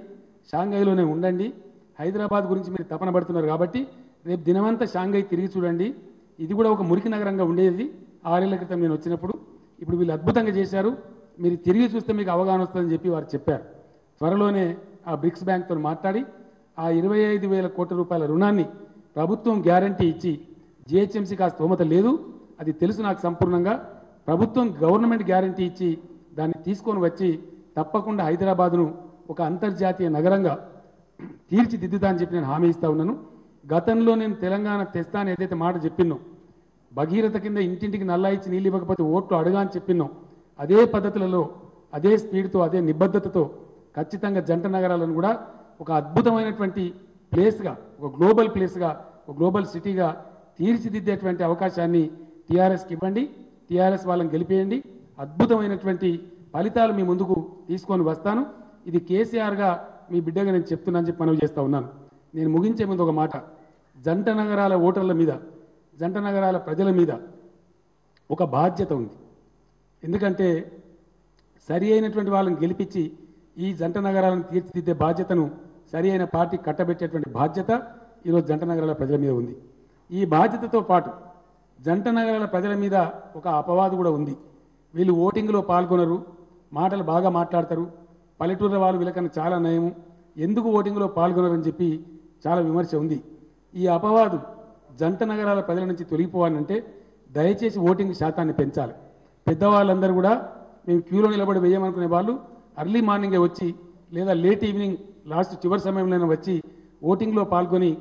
షాంఘైలోనే ఉండండి, హైదరాబాద్ గురించి మీరు తపన పడుతున్నారు కాబట్టి రేపు దినమంతా షాంఘై తిరిగి చూడండి, ఇది కూడా ఒక మురికి నగరంగా ఉండేది 6 ఏళ్ల క్రితం నేను వచ్చినప్పుడు, ఇప్పుడు వీళ్ళు అద్భుతంగా చేశారు, మీరు తిరిగి చూస్తే మీకు అవగాహన వస్తుందని చెప్పి వారు చెప్పారు. త్వరలోనే ఆ బ్రిక్స్ బ్యాంక్తో మాట్లాడి ఆ 25,000 కోట్ల రూపాయల రుణాన్ని ప్రభుత్వం గ్యారంటీ ఇచ్చి, జిహెచ్ఎంసీకి ఆ స్తోమత లేదు, అది తెలుసు నాకు సంపూర్ణంగా, ప్రభుత్వం గవర్నమెంట్ గ్యారంటీ ఇచ్చి దాన్ని తీసుకొని వచ్చి తప్పకుండా హైదరాబాదును ఒక అంతర్జాతీయ నగరంగా తీర్చిదిద్దుతా అని చెప్పి నేను హామీ ఇస్తా ఉన్నాను. గతంలో నేను తెలంగాణ తెస్తాను ఏదైతే మాట చెప్పినో, భగీరథ కింద ఇంటింటికి నల్లా ఇచ్చి నీళ్ళు ఇవ్వకపోతే ఓట్లు అడగా అని చెప్పినో, అదే పద్ధతులలో, అదే స్పీడ్తో, అదే నిబద్ధతతో ఖచ్చితంగా జంట నగరాలను కూడా ఒక అద్భుతమైనటువంటి ప్లేస్గా, ఒక గ్లోబల్ ప్లేస్గా, ఒక గ్లోబల్ సిటీగా తీర్చిదిద్దేటువంటి అవకాశాన్ని టీఆర్ఎస్కి ఇవ్వండి, టీఆర్ఎస్ వాళ్ళని గెలిపేయండి, అద్భుతమైనటువంటి ఫలితాలు మీ ముందుకు తీసుకొని వస్తాను. ఇది కేసీఆర్గా మీ బిడ్డగా నేను చెప్తున్నాను చెప్పి మనవి చేస్తూ ఉన్నాను. నేను ముగించే ముందు ఒక మాట, జంట నగరాల ఓటర్ల మీద, జంట నగరాల ప్రజల మీద ఒక బాధ్యత ఉంది. ఎందుకంటే సరి అయినటువంటి వాళ్ళని గెలిపించి ఈ జంట నగరాలను తీర్చిదిద్దే బాధ్యతను సరి అయిన పార్టీ కట్టబెట్టేటువంటి బాధ్యత ఈరోజు జంట నగరాల ప్రజల మీద ఉంది. ఈ బాధ్యతతో పాటు జంట నగరాల ప్రజల మీద ఒక అపవాదు కూడా ఉంది. వీళ్ళు ఓటింగ్లో పాల్గొనరు, మాటలు బాగా మాట్లాడతారు, పల్లెటూరుల వాళ్ళు వీళ్ళకన్నా చాలా నయము, ఎందుకు ఓటింగ్లో పాల్గొనరని చెప్పి చాలా విమర్శ ఉంది. ఈ అపవాదు జంట నగరాల ప్రజల నుంచి తొలగిపోవాలంటే దయచేసి ఓటింగ్ శాతాన్ని పెంచాలి. పెద్దవాళ్ళందరూ కూడా మేము క్యూలో నిలబడి వేయమనుకునే వాళ్ళు అర్లీ మార్నింగే వచ్చి, లేదా లేట్ ఈవినింగ్ లాస్ట్ చివరి సమయంలో వచ్చి ఓటింగ్లో పాల్గొని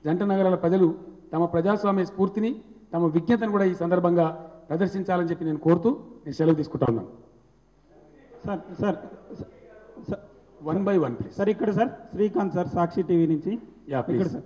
జంట నగరాల ప్రజలు తమ ప్రజాస్వామ్య స్ఫూర్తిని, తమ విజ్ఞతను కూడా ఈ సందర్భంగా ప్రదర్శించాలని చెప్పి నేను కోరుతూ నేను సెలవు తీసుకుంటా ఉన్నాను. Sir sir one by one please. Sir ఇక్కడ సార్ శ్రీకాంత్ సార్, సాక్షి టీవీ నుంచి. ఇక్కడ సార్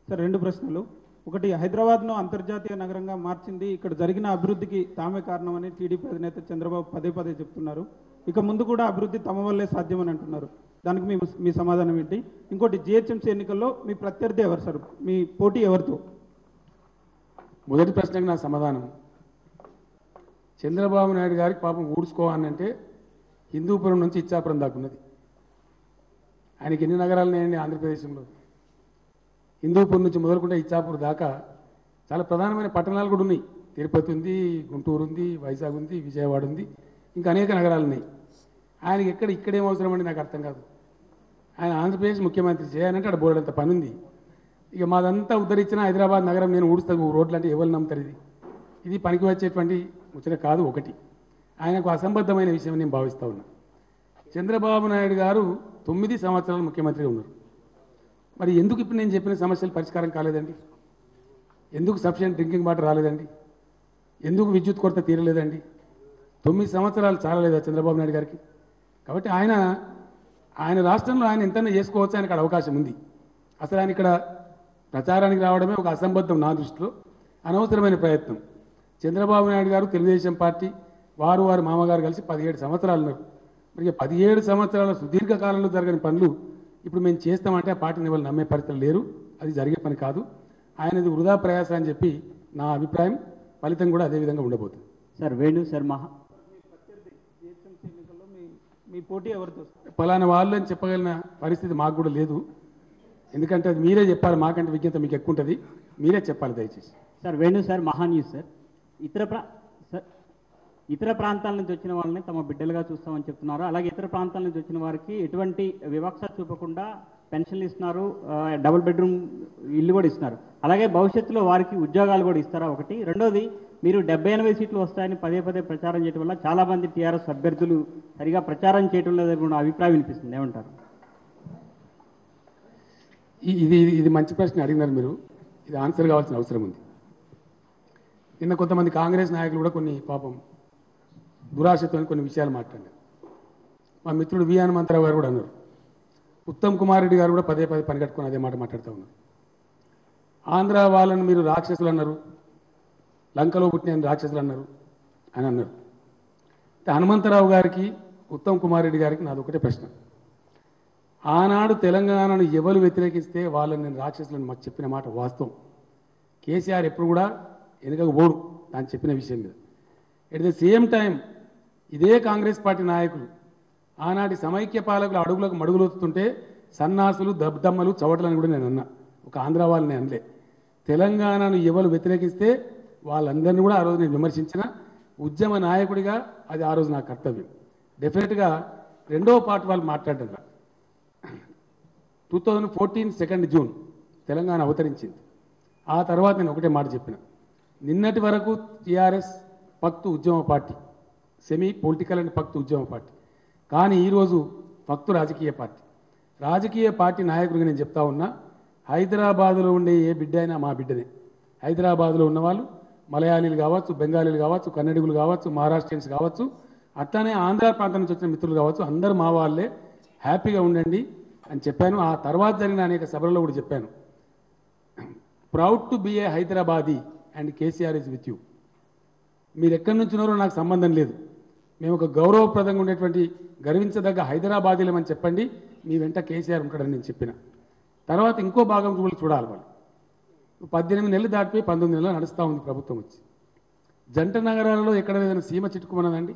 సార్ 2 ప్రశ్నలు. ఒకటి, హైదరాబాద్ను అంతర్జాతీయ నగరంగా మార్చింది ఇక్కడ జరిగిన అభివృద్ధికి తామే కారణమని టీడీపీ అధినేత చంద్రబాబు పదే పదే చెప్తున్నారు. ఇక ముందు కూడా అభివృద్ధి తమ వల్లే సాధ్యమని అంటున్నారు. దానికి మీ సమాధానం ఏంటి? ఇంకోటి, జిహెచ్ఎంసీ ఎన్నికల్లో మీ ప్రత్యర్థి ఎవరు సార్? మీ పోటీ ఎవరితో? మొదటి ప్రశ్నకు నా సమాధానం, చంద్రబాబు నాయుడు గారికి పాపం ఊడ్చుకోవాలంటే హిందూపురం నుంచి ఇచ్చాపురం దాకున్నది. ఆయనకి ఎన్ని నగరాలు ఉన్నాయండి ఆంధ్రప్రదేశ్లో? హిందూపురం నుంచి మొదలుకుంటే ఇచ్చాపురం దాకా చాలా ప్రధానమైన పట్టణాలు కూడా ఉన్నాయి. తిరుపతి ఉంది, గుంటూరు ఉంది, వైజాగ్ ఉంది, విజయవాడ ఉంది, ఇంకా అనేక నగరాలు ఉన్నాయి. ఆయనకి ఇక్కడేం అవసరం అండి నాకు అర్థం కాదు. ఆయన ఆంధ్రప్రదేశ్ ముఖ్యమంత్రి చేయాలంటే అక్కడ బోర్డంత పని ఉంది. ఇక మాదంతా ఉద్ధరించిన హైదరాబాద్ నగరం నేను ఊడుస్తాను రోడ్లు అంటే ఎవరు నమ్ముతారు? ఇది పనికి వచ్చేటువంటి ముచ్చట కాదు. ఒకటి, ఆయనకు అసంబద్ధమైన విషయం నేను భావిస్తూ ఉన్నా. చంద్రబాబు నాయుడు గారు 9 సంవత్సరాలు ముఖ్యమంత్రిగా ఉన్నారు. మరి ఎందుకు ఇప్పుడు నేను చెప్పిన సమస్యలు పరిష్కారం కాలేదండి? ఎందుకు సఫిషియెంట్ డ్రింకింగ్ వాటర్ రాలేదండి? ఎందుకు విద్యుత్ కొరత తీరలేదండి? 9 సంవత్సరాలు చాలలేదా చంద్రబాబు నాయుడు గారికి? కాబట్టి ఆయన రాష్ట్రంలో ఆయన ఎంతైనా చేసుకోవచ్చు, ఆయనకు అవకాశం ఉంది. అసలు ఆయన ఇక్కడ ప్రచారానికి రావడమే ఒక అసంబద్ధం నా దృష్టిలో, అనవసరమైన ప్రయత్నం. చంద్రబాబు నాయుడు గారు, తెలుగుదేశం పార్టీ వారు మామగారు కలిసి 17 సంవత్సరాలు ఉన్నారు. మరి 17 సంవత్సరాల సుదీర్ఘకాలంలో జరగని పనులు ఇప్పుడు మేము చేస్తామంటే ఆ పార్టీని వాళ్ళు నమ్మే పరిస్థితులు లేరు. అది జరిగే పని కాదు. ఆయనది వృధా ప్రయాస అని చెప్పి నా అభిప్రాయం. ఫలితం కూడా అదే విధంగా ఉండబోతుంది. సార్ వేణు సార్, మీ పోటీ ఎవరితో? పలానా వాళ్ళు అని చెప్పగలిగిన పరిస్థితి మాకు కూడా లేదు. ఎందుకంటే అది మీరే చెప్పాలి, మాకంటే విజ్ఞత మీకు ఎక్కువ ఉంటుంది, మీరే చెప్పాలి దయచేసి. Sir Venu sir, Maha News sir. ఇతర ప్రాంతాల నుంచి వచ్చిన వాళ్ళని తమ బిడ్డలుగా చూస్తామని చెప్తున్నారు. అలాగే ఇతర ప్రాంతాల నుంచి వచ్చిన వారికి ఎటువంటి వివక్ష చూపకుండా పెన్షన్లు ఇస్తున్నారు, డబుల్ బెడ్రూమ్ ఇల్లు కూడా ఇస్తున్నారు. అలాగే భవిష్యత్తులో వారికి ఉద్యోగాలు కూడా ఇస్తారా? ఒకటి. రెండోది, మీరు 70-80 సీట్లు వస్తాయని పదే పదే ప్రచారం చేయడం వల్ల చాలామంది టీఆర్ఎస్ అభ్యర్థులు సరిగా ప్రచారం చేయడం లేదన్న అభిప్రాయం వినిపిస్తుంది. ఏమంటారు? ఇది ఇది మంచి ప్రశ్న అడిగినారు మీరు. ఇది ఆన్సర్ కావాల్సిన అవసరం ఉంది. నిన్న కొంతమంది కాంగ్రెస్ నాయకులు కూడా కొన్ని పాపం దురాశతో కొన్ని విషయాలు మాట్లాడారు. మా మిత్రుడు వి హనుమంతరావు గారు కూడా అన్నారు. ఉత్తమ్ కుమార్ రెడ్డి గారు కూడా పదే పదే పని కట్టుకొని అదే మాట మాట్లాడుతూ ఉన్నారు. ఆంధ్ర వాళ్ళని మీరు రాక్షసులు అన్నారు, లంకలో పుట్టిన రాక్షసులు అన్నారు అని అన్నారు. హనుమంతరావు గారికి, ఉత్తమ్ కుమార్ రెడ్డి గారికి నాది ఒకటే ప్రశ్న. ఆనాడు తెలంగాణను ఎవరు వ్యతిరేకిస్తే వాళ్ళని నేను రాక్షసులను మాకు చెప్పిన మాట వాస్తవం. కేసీఆర్ ఎప్పుడు కూడా వెనుకకు పోడు దాన్ని చెప్పిన విషయం మీద. ఎట్ ద సేమ్ టైం ఇదే కాంగ్రెస్ పార్టీ నాయకులు ఆనాటి సమైక్య పాలకులు అడుగులకు మడుగులొస్తుంటే సన్నాసులు, దబ్దమ్మలు, చవటలని కూడా నేను అన్నా. ఒక ఆంధ్ర వాళ్ళని అనలే. తెలంగాణను ఎవరు వ్యతిరేకిస్తే వాళ్ళందరినీ కూడా ఆ రోజు నేను విమర్శించిన ఉద్యమ నాయకుడిగా అది ఆ రోజు నా కర్తవ్యం. డెఫినెట్గా రెండవ పార్ట్ వాళ్ళు మాట్లాడడం 2014 జూన్ తెలంగాణ అవతరించింది. ఆ తర్వాత నేను ఒకటే మాట చెప్పిన, నిన్నటి వరకు టీఆర్ఎస్ పక్తు ఉద్యమ పార్టీ, సెమీ పొలిటికల్ అండ్ పక్తు ఉద్యమ పార్టీ, కానీ ఈరోజు పక్తు రాజకీయ పార్టీ. రాజకీయ పార్టీ నాయకుడిగా నేను చెప్తా ఉన్నా, హైదరాబాదులో ఉండే ఏ బిడ్డ అయినా మా బిడ్డనే. హైదరాబాదులో ఉన్నవాళ్ళు మలయాళీలు కావచ్చు, బెంగాలీలు కావచ్చు, కన్నడిగులు కావచ్చు, మహారాష్ట్రియన్స్ కావచ్చు, అట్లానే ఆంధ్ర ప్రాంతం నుంచి వచ్చిన మిత్రులు కావచ్చు, అందరూ మా వాళ్ళే, హ్యాపీగా ఉండండి అని చెప్పాను. ఆ తర్వాత జరిగిన అనేక సభలలో కూడా చెప్పాను, proud to be a Hyderabadi and KCR is with you. మీరు ఎక్కడి నుంచి ఉన్నారో నాకు సంబంధం లేదు, మేము ఒక గౌరవప్రదంగా ఉండేటువంటి గర్వించదగ్గ హైదరాబాదీలమని చెప్పండి, మీ వెంట కేసీఆర్ ఉంటాడని నేను చెప్పిన. తర్వాత ఇంకో భాగం కూడా చూడాలి. వాళ్ళు 18 నెలలు దాటిపోయి 19 నెలలు నడుస్తూ ఉంది ప్రభుత్వం వచ్చి. జంట నగరాలలో ఎక్కడ ఏదైనా సీమ చిట్టుకున్నదండి?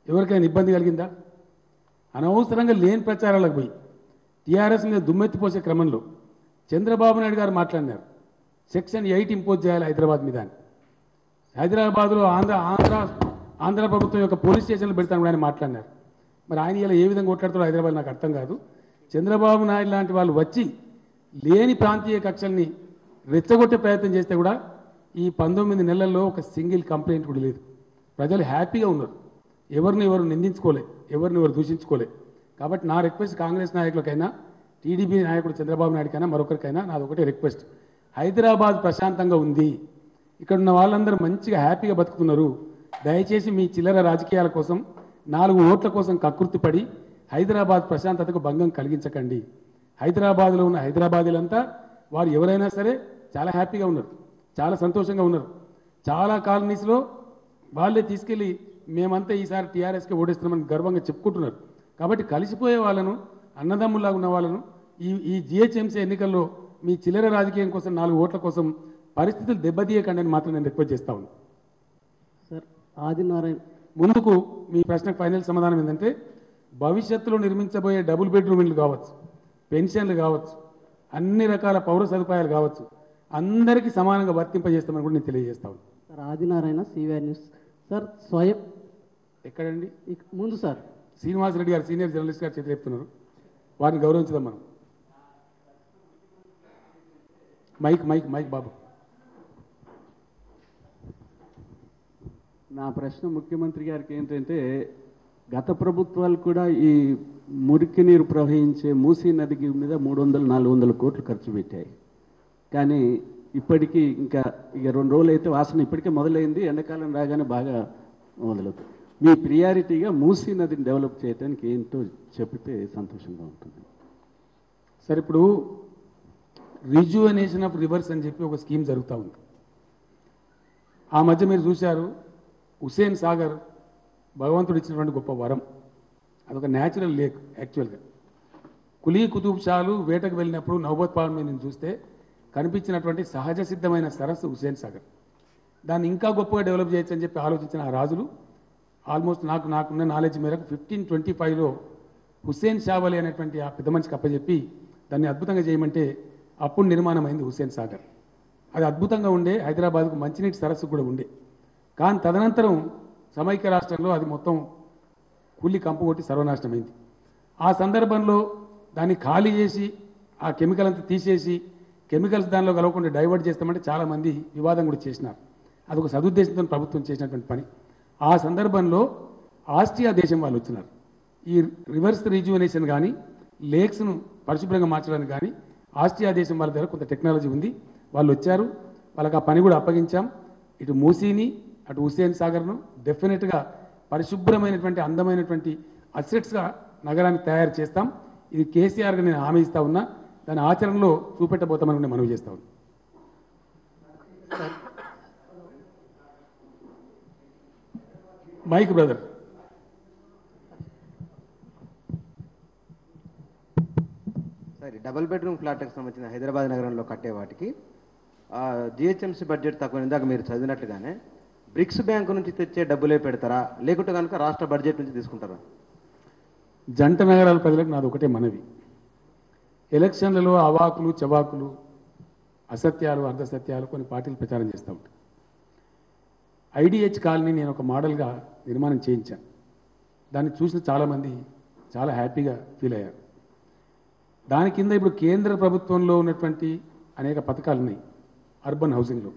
ఎవరికైనా ఇబ్బంది కలిగిందా? అనవసరంగా లేని ప్రచారాలకు పోయి టీఆర్ఎస్ మీద దుమ్మెత్తిపోసే క్రమంలో చంద్రబాబు నాయుడు గారు మాట్లాడినారు, సెక్షన్ 8 ఇంపోజ్ చేయాలి హైదరాబాద్ మీద అని. హైదరాబాద్లో ఆంధ్ర ప్రభుత్వం యొక్క పోలీస్ స్టేషన్లు పెడతాను కూడా ఆయన మాట్లాడినారు. మరి ఆయన ఇలా ఏ విధంగా కొట్లాడుతారో హైదరాబాద్ నాకు అర్థం కాదు. చంద్రబాబు నాయుడు లాంటి వాళ్ళు వచ్చి లేని ప్రాంతీయ కక్షల్ని రెచ్చగొట్టే ప్రయత్నం చేస్తే కూడా ఈ 19 నెలల్లో ఒక సింగిల్ కంప్లైంట్ కూడా లేదు. ప్రజలు హ్యాపీగా ఉన్నారు, ఎవరిని ఎవరు నిందించుకోలే, ఎవరిని ఎవరు దూషించుకోలే. కాబట్టి నా రిక్వెస్ట్ కాంగ్రెస్ నాయకులకైనా, టీడీపీ నాయకుడు చంద్రబాబు నాయుడుకైనా, మరొకరికైనా నాది ఒకటే రిక్వెస్ట్, హైదరాబాద్ ప్రశాంతంగా ఉంది, ఇక్కడ ఉన్న వాళ్ళందరూ మంచిగా హ్యాపీగా బతుకుతున్నారు. దయచేసి మీ చిల్లర రాజకీయాల కోసం, 4 ఓట్ల కోసం కకృతిపడి హైదరాబాద్ ప్రశాంతతకు భంగం కలిగించకండి. హైదరాబాద్లో ఉన్న హైదరాబాదీలంతా వారు ఎవరైనా సరే చాలా హ్యాపీగా ఉన్నారు, చాలా సంతోషంగా ఉన్నారు. చాలా కాలనీస్లో వాళ్ళే తీసుకెళ్ళి మేమంతా ఈసారి టీఆర్ఎస్కి ఓడిస్తున్నామని గర్వంగా చెప్పుకుంటున్నారు. కాబట్టి కలిసిపోయే వాళ్ళను, అన్నదమ్ముల్లాగా ఉన్న వాళ్ళను ఈ జిహెచ్ఎంసీ ఎన్నికల్లో మీ చిల్లర రాజకీయం కోసం, 4 ఓట్ల కోసం పరిస్థితులు దెబ్బతీయకండి అని మాత్రం నేను రిక్వెస్ట్ చేస్తా ఉన్నాను. సార్, ఆదినారాయణ ముందుకు మీ ప్రశ్నకు ఫైనల్ సమాధానం ఏంటంటే, భవిష్యత్తులో నిర్మించబోయే డబుల్ బెడ్రూమ్ ఇళ్ళు కావచ్చు, పెన్షన్లు కావచ్చు, అన్ని రకాల పౌర సదుపాయాలు కావచ్చు, అందరికీ సమానంగా వర్తింపజేస్తామని కూడా నేను తెలియజేస్తాను. Sir, Adinarayana, CVR news. Sir, స్వయం ఎక్కడండి ముందు సార్ శ్రీనివాసరెడ్డి గారు సీనియర్ జర్నలిస్ట్ గారు చేతులు చెప్తున్నారు, వారిని గౌరవించదాం మనం. మైక్ మైక్ మైక్ బాబు. నా ప్రశ్న ముఖ్యమంత్రి గారికి ఏంటంటే, గత ప్రభుత్వాలు కూడా ఈ మురికి నీరు ప్రవహించే మూసీ నదికి మీద 300-400 కోట్లు ఖర్చు పెట్టాయి. కానీ ఇప్పటికీ ఇంకా 2 రోజులు అయితే వాసన ఇప్పటికే మొదలైంది, ఎండాకాలం రాగానే బాగా మొదలవుతుంది. మీ ప్రియారిటీగా మూసీ నదిని డెవలప్ చేయడానికి ఏంటో చెప్తే సంతోషంగా ఉంటుంది. సార్, ఇప్పుడు రిజ్యువనేషన్ ఆఫ్ రివర్స్ అని చెప్పి ఒక స్కీమ్ జరుగుతూ ఉంది. ఆ మధ్య మీరు చూశారు, హుస్సేన్ సాగర్ భగవంతుడు ఇచ్చినటువంటి గొప్ప వరం. అదొక న్యాచురల్ లేక్. యాక్చువల్గా కులీ కుతుబ్ షాలు వేటకు వెళ్ళినప్పుడు నౌబత్ పాలన మీద నేను చూస్తే కనిపించినటువంటి సహజ సిద్ధమైన సరస్సు హుస్సేన్ సాగర్. దాన్ని ఇంకా గొప్పగా డెవలప్ చేయొచ్చు అని చెప్పి ఆలోచించిన ఆ రాజులు ఆల్మోస్ట్ నాకున్న నాలెడ్జ్ మేరకు 1525లో హుస్సేన్ షావలి అనేటువంటి ఆ పెద్ద మనిషికి అప్పచెప్పి దాన్ని అద్భుతంగా చేయమంటే అప్పుడు నిర్మాణం అయింది హుస్సేన్ సాగర్. అది అద్భుతంగా ఉండే, హైదరాబాద్కు మంచినీటి సరస్సు కూడా ఉండే. కానీ తదనంతరం సమైక్య రాష్ట్రంలో అది మొత్తం కూలి కంపు కొట్టి సర్వనాశనమైంది. ఆ సందర్భంలో దాన్ని ఖాళీ చేసి ఆ కెమికల్ అంతా తీసేసి కెమికల్స్ దానిలో కలవకుండా డైవర్ట్ చేస్తామంటే చాలామంది వివాదం కూడా చేసినారు. అదొక సదుద్దేశంతో ప్రభుత్వం చేసినటువంటి పని. ఆ సందర్భంలో ఆస్ట్రియా దేశం వాళ్ళు వచ్చినారు. ఈ రివర్స్ రిజ్యువనేషన్ కానీ లేక్స్ను పరిశుభ్రంగా మార్చడానికి కానీ ఆస్ట్రియా దేశం వాళ్ళ దగ్గర కొంత టెక్నాలజీ ఉంది. వాళ్ళు వచ్చారు, వాళ్ళకి ఆ పని కూడా అప్పగించాం. ఇటు మూసీని అటు హుస్సేన్ సాగర్ను డెఫినెట్గా పరిశుభ్రమైనటువంటి అందమైనటువంటి అసెట్స్గా నగరాన్ని తయారు చేస్తాం. ఇది కేసీఆర్గా నేను హామీ ఇస్తా ఉన్నా, దాని ఆచరణలో చూపెట్టబోతామని నేను మనవి చేస్తా ఉన్నా. Mike brother. సరే, డబుల్ బెడ్రూమ్ ఫ్లాట్కి సంబంధించిన హైదరాబాద్ నగరంలో కట్టే వాటికి జిహెచ్ఎంసీ బడ్జెట్ తక్కువ. ఇందాక మీరు చదివినట్లుగానే బ్రిక్స్ బ్యాంకు నుంచి తెచ్చే డబ్బులే పెడతారా, లేకుంటే కనుక రాష్ట్ర బడ్జెట్ నుంచి తీసుకుంటారా? జంట నగరాల ప్రజలకు నాది ఒకటే మనవి. ఎలక్షన్లలో అవాకులు చవాకులు అసత్యాలు అర్ధసత్యాలు కొన్ని పార్టీలు ప్రచారం చేస్తూ ఉంటాయి. ఐడిహెచ్ కాలనీ నేను ఒక మోడల్గా నిర్మాణం చేయించాను. దాన్ని చూసిన చాలామంది చాలా హ్యాపీగా ఫీల్ అయ్యారు. దాని కింద ఇప్పుడు కేంద్ర ప్రభుత్వంలో ఉన్నటువంటి అనేక పథకాలు ఉన్నాయి. అర్బన్ హౌసింగ్లో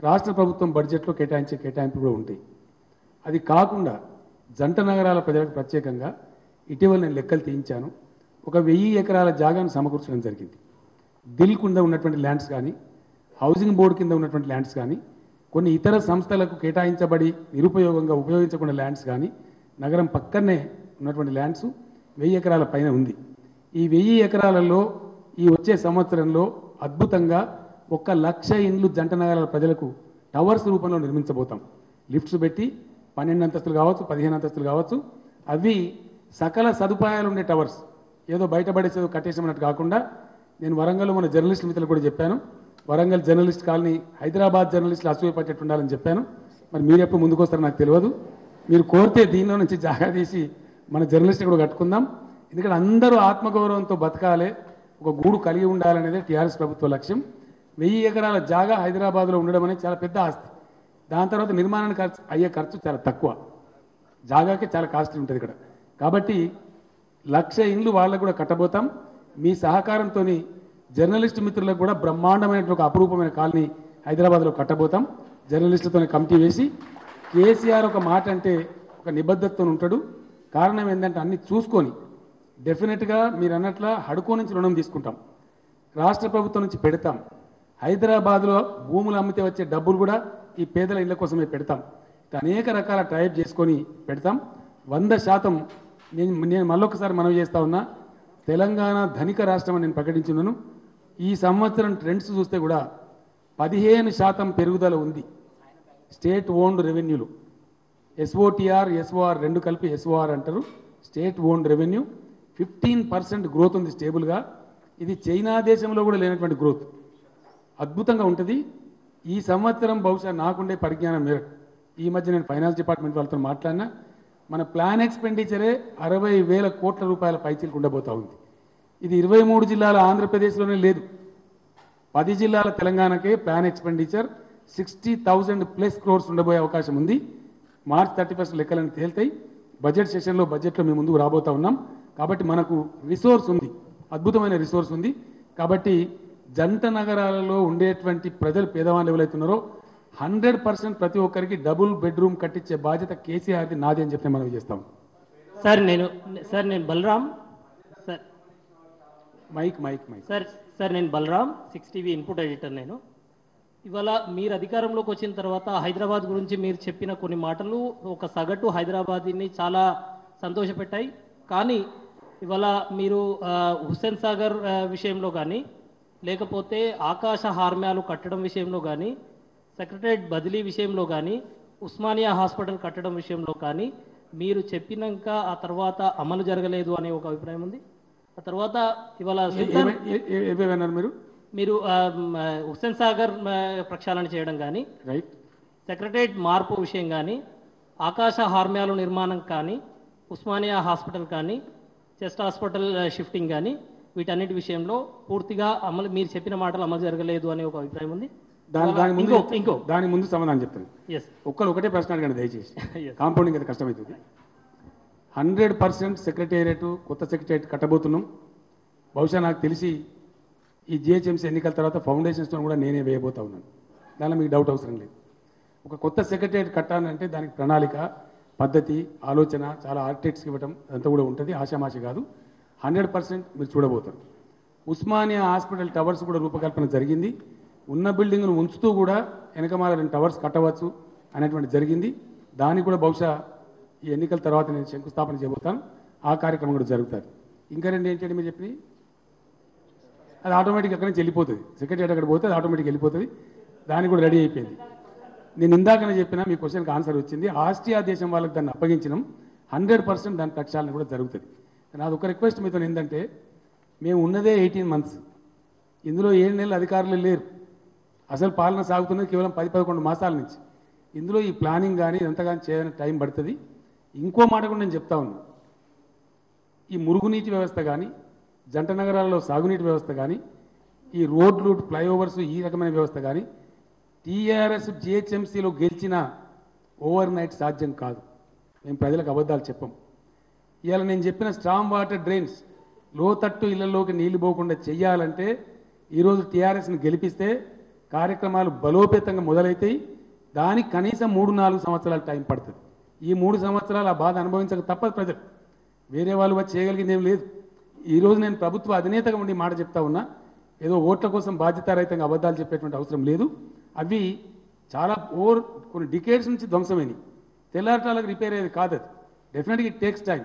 రాష్ట్ర ప్రభుత్వం బడ్జెట్లో కేటాయించే కేటాయింపులు కూడా ఉంటాయి. అది కాకుండా జంట నగరాల ప్రజలకు ప్రత్యేకంగా ఇటీవల నేను లెక్కలు తీయించాను. ఒక 1000 ఎకరాల జాగాను సమకూర్చడం జరిగింది. దిల్ కింద ఉన్నటువంటి ల్యాండ్స్ కానీ, హౌసింగ్ బోర్డు కింద ఉన్నటువంటి ల్యాండ్స్ కానీ, కొన్ని ఇతర సంస్థలకు కేటాయించబడి నిరుపయోగంగా ఉపయోగించకుండా ల్యాండ్స్ కానీ, నగరం పక్కనే ఉన్నటువంటి ల్యాండ్స్ 1000 ఎకరాల పైన ఉంది. ఈ 1000 ఎకరాలలో ఈ వచ్చే సంవత్సరంలో అద్భుతంగా 1,00,000 ఇండ్లు జంట నగరాల ప్రజలకు టవర్స్ రూపంలో నిర్మించబోతాం. లిఫ్ట్స్ పెట్టి 12 అంతస్తులు కావచ్చు, 15 అంతస్తులు కావచ్చు. అవి సకల సదుపాయాలు ఉండే టవర్స్. ఏదో బయటపడేసేదో కట్టేసామన్నట్టు కాకుండా, నేను వరంగల్లో మన జర్నలిస్ట్ మిత్రులు కూడా చెప్పాను, వరంగల్ జర్నలిస్ట్ కాలనీ హైదరాబాద్ జర్నలిస్టులు అసూయపట్టేట్టు ఉండాలని చెప్పాను. మరి మీరు ఎప్పుడు ముందుకు వస్తారో నాకు తెలియదు. మీరు కోరితే దీనిలో నుంచి జాగా తీసి మన జర్నలిస్ట్ కూడా కట్టుకుందాం. ఎందుకంటే అందరూ ఆత్మగౌరవంతో బతకాలి, ఒక గూడు కలిగి ఉండాలనేదే టీఆర్ఎస్ ప్రభుత్వ లక్ష్యం. 1000 ఎకరాల జాగా హైదరాబాద్లో ఉండడం అనేది చాలా పెద్ద ఆస్తి. దాని తర్వాత నిర్మాణానికి అయ్యే ఖర్చు చాలా తక్కువ, జాగాకే చాలా కాస్ట్లీ ఉంటుంది ఇక్కడ. కాబట్టి 1,00,000 ఇండ్లు వాళ్ళకు కూడా కట్టబోతాం. మీ సహకారంతో జర్నలిస్టు మిత్రులకు కూడా బ్రహ్మాండమైన ఒక అపురూపమైన కాలనీ హైదరాబాద్లో కట్టబోతాం. జర్నలిస్టులతో కమిటీ వేసి కేసీఆర్ ఒక మాట అంటే ఒక నిబద్ధతతో ఉంటాడు. కారణం ఏంటంటే అన్ని చూసుకొని డెఫినెట్గా మీరు అన్నట్ల హడుకో నుంచి రుణం తీసుకుంటాం, రాష్ట్ర ప్రభుత్వం నుంచి పెడతాం. హైదరాబాద్లో భూములు అమ్మితే వచ్చే డబ్బులు కూడా ఈ పేదల ఇళ్ల కోసమే పెడతాం. అనేక రకాల టైప్ చేసుకొని పెడతాం. 100% నేను మళ్ళొకసారి మనవి చేస్తా ఉన్నా, తెలంగాణ ధనిక రాష్ట్రం అని నేను ప్రకటించున్నాను. ఈ సంవత్సరం ట్రెండ్స్ చూస్తే కూడా 15% పెరుగుదల ఉంది స్టేట్ ఓన్డ్ రెవెన్యూలు. ఎస్ఓటిఆర్ ఎస్ఓఆర్ రెండు కలిపి ఎస్ఓఆర్ అంటారు. స్టేట్ ఓన్డ్ రెవెన్యూ 15% గ్రోత్ ఉంది స్టేబుల్గా. ఇది చైనా దేశంలో కూడా లేనటువంటి గ్రోత్, అద్భుతంగా ఉంటుంది. ఈ సంవత్సరం బహుశా నాకుండే పరిజ్ఞానం మేరకు, ఈ మధ్య నేను ఫైనాన్స్ డిపార్ట్మెంట్ వాళ్ళతో మాట్లాడినా, మన ప్లాన్ ఎక్స్పెండిచరే 60,000 కోట్ల రూపాయల పైచీలకు ఉండబోతా ఉంది. ఇది 23 జిల్లాల ఆంధ్రప్రదేశ్లోనే లేదు. 10 జిల్లాల తెలంగాణకే ప్లాన్ ఎక్స్పెండిచర్ 60,000+ క్రోర్స్ ఉండబోయే అవకాశం ఉంది. మార్చ్ 31 లెక్కలను తేల్తాయి. బడ్జెట్ సెషన్లో బడ్జెట్లో మేము ముందుకు రాబోతా ఉన్నాం. కాబట్టి మనకు రిసోర్స్ ఉంది, అద్భుతమైన రిసోర్స్ ఉంది. కాబట్టి జంట నగరాలలో ఉండేటువంటి ప్రజలు పేదవాళ్ళు ఎవరైతున్నారో 100% ప్రతి ఒక్కరికి డబుల్ బెడ్రూమ్ కట్టించే బాధ్యత కేసీఆర్ది, నాది అని చెప్పి మనం చేస్తాం. సార్ నేను బలరాం సార్. మైక్ సార్ నేను బలరాం, 6 టీవీ ఇన్పుట్ ఎడిటర్. నేను ఇవాళ మీరు అధికారంలోకి వచ్చిన తర్వాత హైదరాబాద్ గురించి మీరు చెప్పిన కొన్ని మాటలు ఒక సగటు హైదరాబాదీని చాలా సంతోషపెట్టాయి. కానీ ఇవాళ మీరు హుస్సేన్ సాగర్ విషయంలో కానీ, లేకపోతే ఆకాశ హార్మ్యాలు కట్టడం విషయంలో కానీ, సెక్రటరేట్ బదిలీ విషయంలో కానీ, ఉస్మానియా హాస్పిటల్ కట్టడం విషయంలో కానీ మీరు చెప్పినాక ఆ తర్వాత అమలు జరగలేదు అనే ఒక అభిప్రాయం ఉంది. ఆ తర్వాత ఇవాళ మీరు హుస్సేన్ సాగర్ ప్రక్షాళన చేయడం కానీ, సెక్రటరేట్ మార్పు విషయం కానీ, ఆకాశ హార్మ్యాలు నిర్మాణం కానీ, ఉస్మానియా హాస్పిటల్ కానీ, చెస్ట్ హాస్పిటల్ షిఫ్టింగ్ కానీ, వీటన్నిటి విషయంలో పూర్తిగా అమలు, మీరు చెప్పిన మాటలు అమలు జరగలేదు అనే ఒక అభిప్రాయం ఉంది. దాని ముందు సమాధానం చెప్తాను. ఒకటే ప్రశ్న అడగండి దయచేసి, కాంపౌండింగ్ అయితే కష్టమవుతుంది. 100% సెక్రటేరియట్, కొత్త సెక్రటేరియట్ కట్టబోతున్నాం. బహుశా నాకు తెలిసి ఈ జిహెచ్ఎంసీ ఎన్నికల తర్వాత ఫౌండేషన్స్తో కూడా నేనే వేయబోతా ఉన్నాను. దానిలో మీకు డౌట్ అవసరం లేదు. ఒక కొత్త సెక్రటరియట్ కట్టాలంటే దానికి ప్రణాళిక, పద్ధతి, ఆలోచన, చాలా ఆర్కిటెక్ట్స్కి ఇవ్వటం అంతా కూడా ఉంటుంది. ఆషామాషి కాదు. 100% మీరు చూడబోతారు. ఉస్మానియా హాస్పిటల్ టవర్స్ కూడా రూపకల్పన జరిగింది. ఉన్న బిల్డింగ్ను ఉంచుతూ కూడా వెనకమాల 2 టవర్స్ కట్టవచ్చు అనేటువంటి జరిగింది. దానికి కూడా బహుశా ఈ ఎన్నికల తర్వాత నేను శంకుస్థాపన చేయబోతాను. ఆ కార్యక్రమం కూడా జరుగుతుంది. ఇంకా 2 ఏంటంటే మీరు చెప్పి అది ఆటోమేటిక్ అక్కడి నుంచి వెళ్ళిపోతుంది. సెక్రటరీ అక్కడ పోతే అది ఆటోమేటిక్ వెళ్ళిపోతుంది. దానికి కూడా రెడీ అయిపోయింది. నేను ఇందాకనే చెప్పినా మీ క్వశ్చన్కి ఆన్సర్ వచ్చింది. ఆస్ట్రియా దేశం వాళ్ళకి దాన్ని అప్పగించడం 100% దాని ప్రక్షాళన కూడా జరుగుతుంది. నాది ఒక రిక్వెస్ట్ మీతో ఏంటంటే, మేము ఉన్నదే 18 months. ఇందులో 7 నెలలు అధికారులు లేరు. అసలు పాలన సాగుతున్నది కేవలం 10-11 మాసాల నుంచి. ఇందులో ఈ ప్లానింగ్ కానీ ఇదంతా కానీ చేయడానికి టైం పడుతుంది. ఇంకో మాట కూడా నేను చెప్తా ఉన్నా, ఈ మురుగునీటి వ్యవస్థ కానీ, జంట నగరాల్లో సాగునీటి వ్యవస్థ కానీ, ఈ రోడ్లు, ఫ్లైఓవర్స్, ఈ రకమైన వ్యవస్థ కానీ టీఆర్ఎస్ జిహెచ్ఎంసీలో గెలిచిన ఓవర్ నైట్ సాధ్యం కాదు. మేము ప్రజలకు అబద్ధాలు చెప్పం. ఇవాళ నేను చెప్పిన స్ట్రాంగ్ వాటర్ డ్రైన్స్, లోతట్టు ఇళ్లలోకి నీళ్లు పోకుండా చెయ్యాలంటే ఈరోజు టీఆర్ఎస్ని గెలిపిస్తే కార్యక్రమాలు బలోపేతంగా మొదలవుతాయి. దానికి కనీసం 3-4 సంవత్సరాలు టైం పడుతుంది. ఈ 3 సంవత్సరాలు ఆ బాధ అనుభవించక తప్పదు ప్రజలు. వేరే వాళ్ళు వచ్చి చేయగలిగింది ఏం లేదు. ఈరోజు నేను ప్రభుత్వ అధినేతగా ఉండి మాట చెప్తా ఉన్నా. ఏదో ఓట్ల కోసం బాధ్యతారహితంగా అబద్ధాలు చెప్పేటువంటి అవసరం లేదు. అవి చాలా కొన్ని డికేడ్స్ నుంచి ధ్వంసమైనవి. తెల్లారటాలకు రిపేర్ అయ్యేది కాదు. అది డెఫినెట్గా it takes time.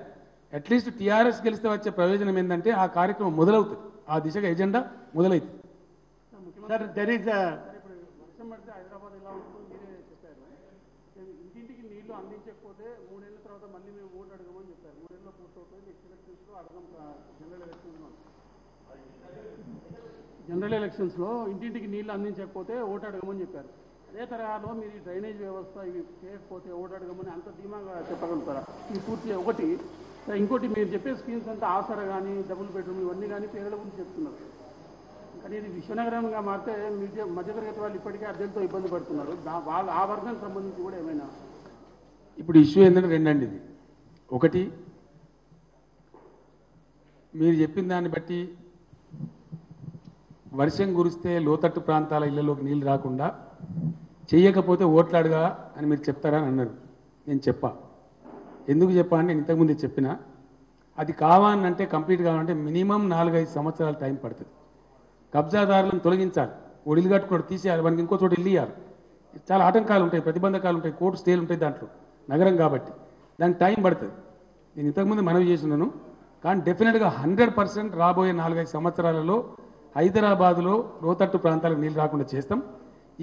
At least TRS గెలిస్తే వచ్చే ప్రయోజనం ఏంటంటే ఆ కార్యక్రమం మొదలవుతుంది. ఆ దిశగా ఎజెండా మొదలవుతుంది. సార్ దెర్ ఈజ్ వర్షం పడితే హైదరాబాద్ ఎలా ఉంటుందో మీరే చెప్పారు. ఇంటింటికి నీళ్లు అందించకపోతే 3 ఏళ్ల తర్వాత మళ్ళీ మేము ఓటు అడగమని చెప్పారు. 3 ఏళ్ళలో పూర్తవుతుంది. నెక్స్ట్ ఎలక్షన్స్లో అడగం. జనరల్ ఎలక్షన్స్లో ఇంటింటికి నీళ్లు అందించకపోతే ఓటు అడగమని చెప్పారు. అదే తరహాలో మీరు ఈ డ్రైనేజ్ వ్యవస్థ ఇవి చేయకపోతే ఓటు అడగమని అంత ధీమాగా చెప్పగలుగుతారా? ఇది పూర్తి ఒకటి. ఇంకోటి, మీరు చెప్పే స్కీమ్స్ అంతా ఆసరా కానీ, డబుల్ బెడ్రూమ్ ఇవన్నీ కానీ పేదల గురించి చెప్తున్నారు. కానీ ఇది విశ్వనగరంగా మారితే మధ్యతరగతి వాళ్ళు ఇప్పటికే అద్దెలతో ఇబ్బంది పడుతున్నారు. వాళ్ళు ఆ వర్గానికి సంబంధించి కూడా ఏమైనా ఇప్పుడు ఇష్యూ ఏంటంటే 2 అండి. ఇది ఒకటి, మీరు చెప్పిన దాన్ని బట్టి వర్షం కురిస్తే లోతట్టు ప్రాంతాల ఇళ్లలోకి నీళ్ళు రాకుండా చేయకపోతే ఓట్లాడుగా అని మీరు చెప్తారా అని అన్నారు. నేను చెప్పా. ఎందుకు చెప్పా అంటే నేను ఇంతకుముందే చెప్పినా, అది కావాలంటే కంప్లీట్ కావాలంటే మినిమం 4-5 సంవత్సరాల టైం పడుతుంది. కబ్జాదారులను తొలగించాలి, ఒడిలు కట్టుకోవడం తీసేయాలి, మనకి ఇంకో చోట ఇల్లు ఇవ్వాలి. చాలా ఆటంకాలు ఉంటాయి, ప్రతిబంధకాలు ఉంటాయి, కోర్టు స్టేలు ఉంటాయి. దాంట్లో నగరం కాబట్టి దానికి టైం పడుతుంది. నేను ఇంతకుముందు మనవి చేస్తున్నాను. కానీ డెఫినెట్గా 100% రాబోయే 4-5 సంవత్సరాలలో హైదరాబాదులో లోతట్టు ప్రాంతాలకు నీళ్ళు రాకుండా చేస్తాం.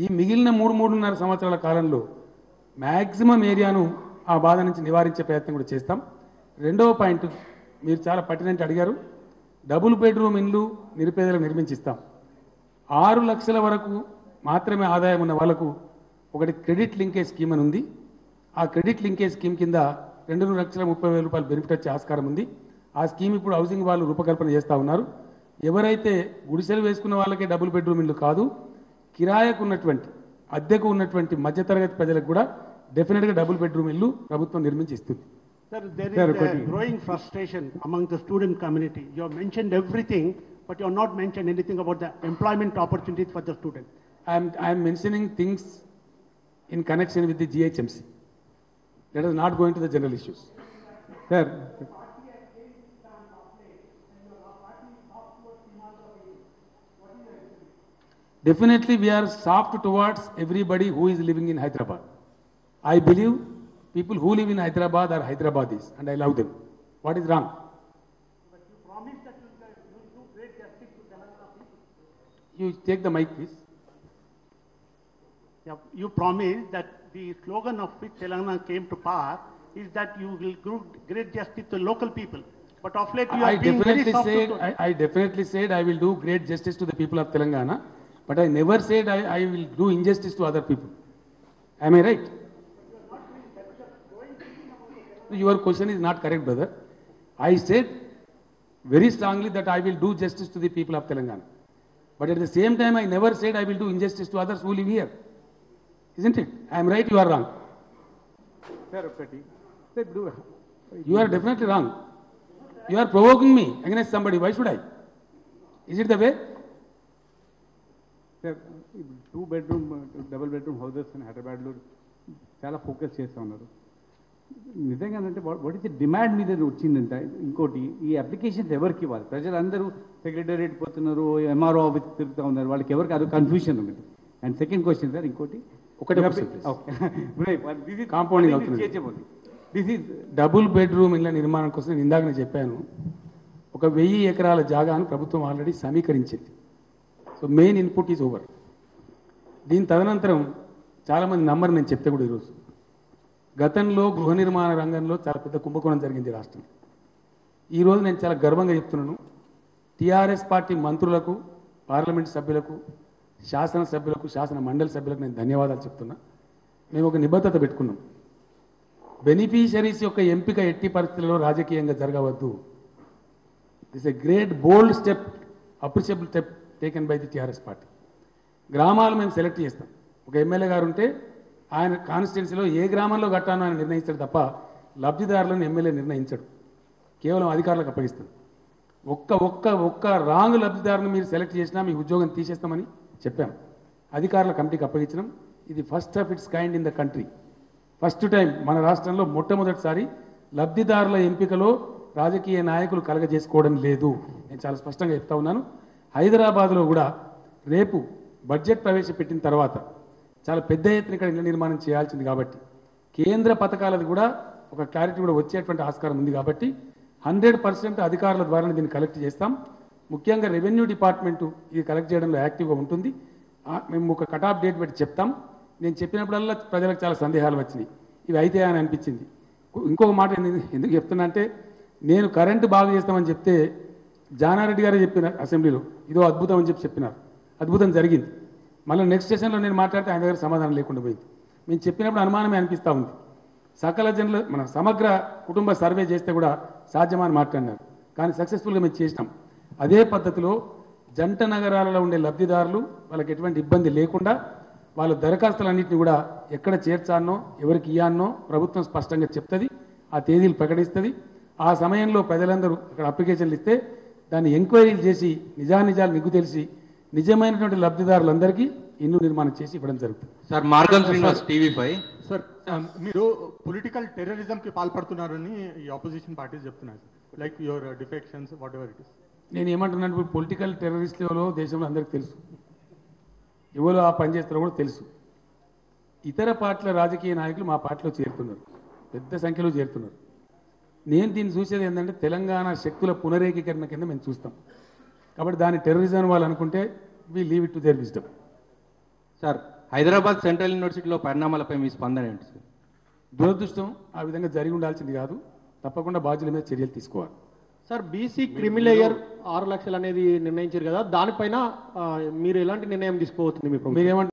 ఈ మిగిలిన 3-3.5 సంవత్సరాల కాలంలో మ్యాక్సిమం ఏరియాను ఆ బాధ నుంచి నివారించే ప్రయత్నం కూడా చేస్తాం. రెండవ పాయింట్ మీరు చాలా పర్టినెంట్ అడిగారు. డబుల్ బెడ్రూమ్ ఇండ్లు నిరుపేదలకు నిర్మించిస్తాం. 6 లక్షల వరకు మాత్రమే ఆదాయం ఉన్న వాళ్ళకు ఒకటి క్రెడిట్ లింకేజ్ స్కీమ్ అని ఉంది. ఆ క్రెడిట్ లింకేజ్ స్కీమ్ కింద 2,30,000 రూపాయలు బెనిఫిట్ వచ్చే ఆస్కారం ఉంది. ఆ స్కీమ్ ఇప్పుడు హౌసింగ్ వాళ్ళు రూపకల్పన చేస్తూ ఉన్నారు. ఎవరైతే గుడిసెలు వేసుకున్న వాళ్ళకే డబుల్ బెడ్రూమ్ ఇల్లు కాదు, కిరాయకు ఉన్నటువంటి, అద్దెకు ఉన్నటువంటి మధ్యతరగతి ప్రజలకు కూడా డెఫినెట్గా డబుల్ బెడ్రూమ్ ఇల్లు ప్రభుత్వం నిర్మించి ఇస్తుంది. Sir, there is a growing frustration among the student community. You have mentioned everything, but you have not mentioned anything about the employment opportunities for the students. I am mentioning things in connection with the GHMC. Let us not go into the general issues. Sir, Definitely we are soft towards everybody who is living in Hyderabad. I believe people who live in Hyderabad are Hyderabadis and I love them. What is wrong? But you promised that you will do great justice to Telangana people. You take the mic, please. Yeah, you promised that the slogan of which Telangana came to power is that you will do great justice to local people. But of late you are being very soft. I definitely said I will do great justice to the people of Telangana, but I never said I will do injustice to other people. Am I right? Your question is not correct, brother. I said very strongly that I will do justice to the people of Telangana. But at the same time, I never said I will do injustice to others who live here. Isn't it? I am right, you are wrong. You are definitely wrong. You are provoking me against somebody. Why should I? Is it the way? Sir 2 bedroom double bedroom houses అని హైదరాబాద్లో చాలా focus చేస్తూ ఉన్నారు. నిజంగానంటే what is demand మీద వచ్చిందంట. ఇంకోటి, ఈ applications ఎవరికి ఇవ్వాలి? ప్రజలందరూ సెక్రటేరియట్ పోతున్నారు, ఎంఆర్ఓ ఆఫీస్ తిరుగుతూ ఉన్నారు, వాళ్ళకి ఎవరికి అది కన్ఫ్యూషన్ ఉంది. అండ్ సెకండ్ క్వశ్చన్ సార్, ఇంకోటి కాంపౌండింగ్ అవుతుంది. దిస్ ఈజ్ డబుల్ బెడ్రూమ్ ఇళ్ళ నిర్మాణం కోసం నేను ఇందాక నేను చెప్పాను, 1000 ఎకరాల జాగాను ప్రభుత్వం ఆల్రెడీ సమీకరించింది. So main input is over. దీని తదనంతరం చాలామంది నమ్మరు నేను చెప్తే కూడా ఈరోజు, గతంలో గృహ నిర్మాణ రంగంలో చాలా పెద్ద కుంభకోణం జరిగింది రాష్ట్రం. ఈరోజు నేను చాలా గర్వంగా చెప్తున్నాను, టీఆర్ఎస్ పార్టీ మంత్రులకు, పార్లమెంట్ సభ్యులకు, శాసనసభ్యులకు, శాసన మండలి సభ్యులకు నేను ధన్యవాదాలు చెప్తున్నా. మేము ఒక నిబద్ధత పెట్టుకున్నాం, బెనిఫిషరీస్ యొక్క ఎంపిక ఎట్టి పరిస్థితుల్లో రాజకీయంగా జరగవద్దు. This a great bold step, appreciable step taken by the TRS party. గ్రామాలు మేము సెలెక్ట్ చేస్తాం. ఒక ఎమ్మెల్యే గారు ఉంటే ఆయన కాన్స్టిట్యున్సీలో ఏ గ్రామంలో కట్టానో ఆయన నిర్ణయిస్తాడు తప్ప లబ్ధిదారులను ఎమ్మెల్యే నిర్ణయించడు, కేవలం అధికారులకు అప్పగిస్తాడు. ఒక్క రాంగ్ లబ్ధిదారుని మీరు సెలెక్ట్ చేసినా మీ ఉద్యోగం తీసేస్తామని చెప్పాం, అధికారుల కమిటీకి అప్పగించడం. ఇది first of it's kind in the country. First time మన రాష్ట్రంలో మొట్టమొదటిసారి లబ్ధిదారుల ఎంపికలో రాజకీయ నాయకులు కలగజేసుకోవడం లేదు. నేను చాలా స్పష్టంగా చెప్తా ఉన్నాను. హైదరాబాద్లో కూడా రేపు బడ్జెట్ ప్రవేశపెట్టిన తర్వాత చాలా పెద్ద ఎత్తున ఇక్కడ ఇళ్ల నిర్మాణం చేయాల్సింది కాబట్టి, కేంద్ర పథకాలది కూడా ఒక క్లారిటీ కూడా వచ్చేటువంటి ఆస్కారం ఉంది కాబట్టి 100% అధికారుల ద్వారా దీన్ని కలెక్ట్ చేస్తాం. ముఖ్యంగా రెవెన్యూ డిపార్ట్మెంటు ఇది కలెక్ట్ చేయడంలో యాక్టివ్గా ఉంటుంది. మేము ఒక కట్ ఆఫ్ డేట్ పెట్టి చెప్తాం. నేను చెప్పినప్పుడల్లా ప్రజలకు చాలా సందేహాలు వచ్చినాయి, ఇవి అయితే అని అనిపించింది. ఇంకొక మాట ఎందుకు చెప్తున్నా అంటే, నేను కరెంటు బాగు చేస్తామని చెప్తే జానారెడ్డి గారే చెప్పిన అసెంబ్లీలో ఇదో అద్భుతం అని చెప్పినారు. అద్భుతం జరిగింది. మళ్ళీ నెక్స్ట్ సెషన్లో నేను మాట్లాడితే ఆయన దగ్గర సమాధానం లేకుండా పోయింది. మేము చెప్పినప్పుడు అనుమానమే అనిపిస్తూ ఉంది. సకల జనుల మన సమగ్ర కుటుంబ సర్వే చేస్తే కూడా సాధ్యమని మాట్లాడినారు, కానీ సక్సెస్ఫుల్గా మేము చేసినాం. అదే పద్ధతిలో జంట నగరాలలో ఉండే లబ్ధిదారులు వాళ్ళకి ఎటువంటి ఇబ్బంది లేకుండా వాళ్ళ దరఖాస్తులన్నింటినీ కూడా ఎక్కడ చేర్చానో ఎవరికి ఇయ్యానో ప్రభుత్వం స్పష్టంగా చెప్తుంది, ఆ తేదీలు ప్రకటిస్తుంది. ఆ సమయంలో ప్రజలందరూ అక్కడ అప్లికేషన్లు ఇస్తే దాన్ని ఎంక్వైరీలు చేసి నిజానిజాలు నిగ్గు తెలిసి నిజమైనటువంటి లబ్ధిదారులందరికీ ఇల్లు నిర్మాణం చేసి ఇవ్వడం జరుగుతుంది. సార్ మార్గం శ్రీనివాస్ టీవీ5. సార్ మీరు పొలిటికల్ టెర్రరిజంకి పాల్పడుతున్నారని ఈ ఆపోజిషన్ పార్టీస్ చెప్తున్నారు, like your defections what ever it is. నేను ఏమంటున్నాను, ఇప్పుడు పొలిటికల్ టెర్రరిస్ట్ ఎవరో దేశంలో అందరికీ తెలుసు, ఎవరో ఆ పని చేస్తారో కూడా తెలుసు. ఇతర పార్టీల రాజకీయ నాయకులు మా పార్టీలో చేరుతున్నారు, పెద్ద సంఖ్యలో చేరుతున్నారు. నేను దీన్ని చూసేది ఏంటంటే తెలంగాణ శక్తుల పునరేకీకరణ కింద మేము చూస్తాం. కాబట్టి దాని టెర్రరిజం వాళ్ళు అనుకుంటే we leave it to their wisdom. Sir Hyderabad central యూనివర్సిటీలో పరిణామాలపై మీ స్పందన ఏంటి సార్? దురదృష్టం, ఆ విధంగా జరిగి ఉండాల్సింది కాదు. తప్పకుండా బాధ్యుల మీద చర్యలు తీసుకోవాలి. సార్ బీసీ క్రిమిలేయర్ 6 లక్షలు అనేది నిర్ణయించారు కదా, దానిపైన మీరు ఎలాంటి నిర్ణయం తీసుకోవచ్చుంది? మీరేమంటారు?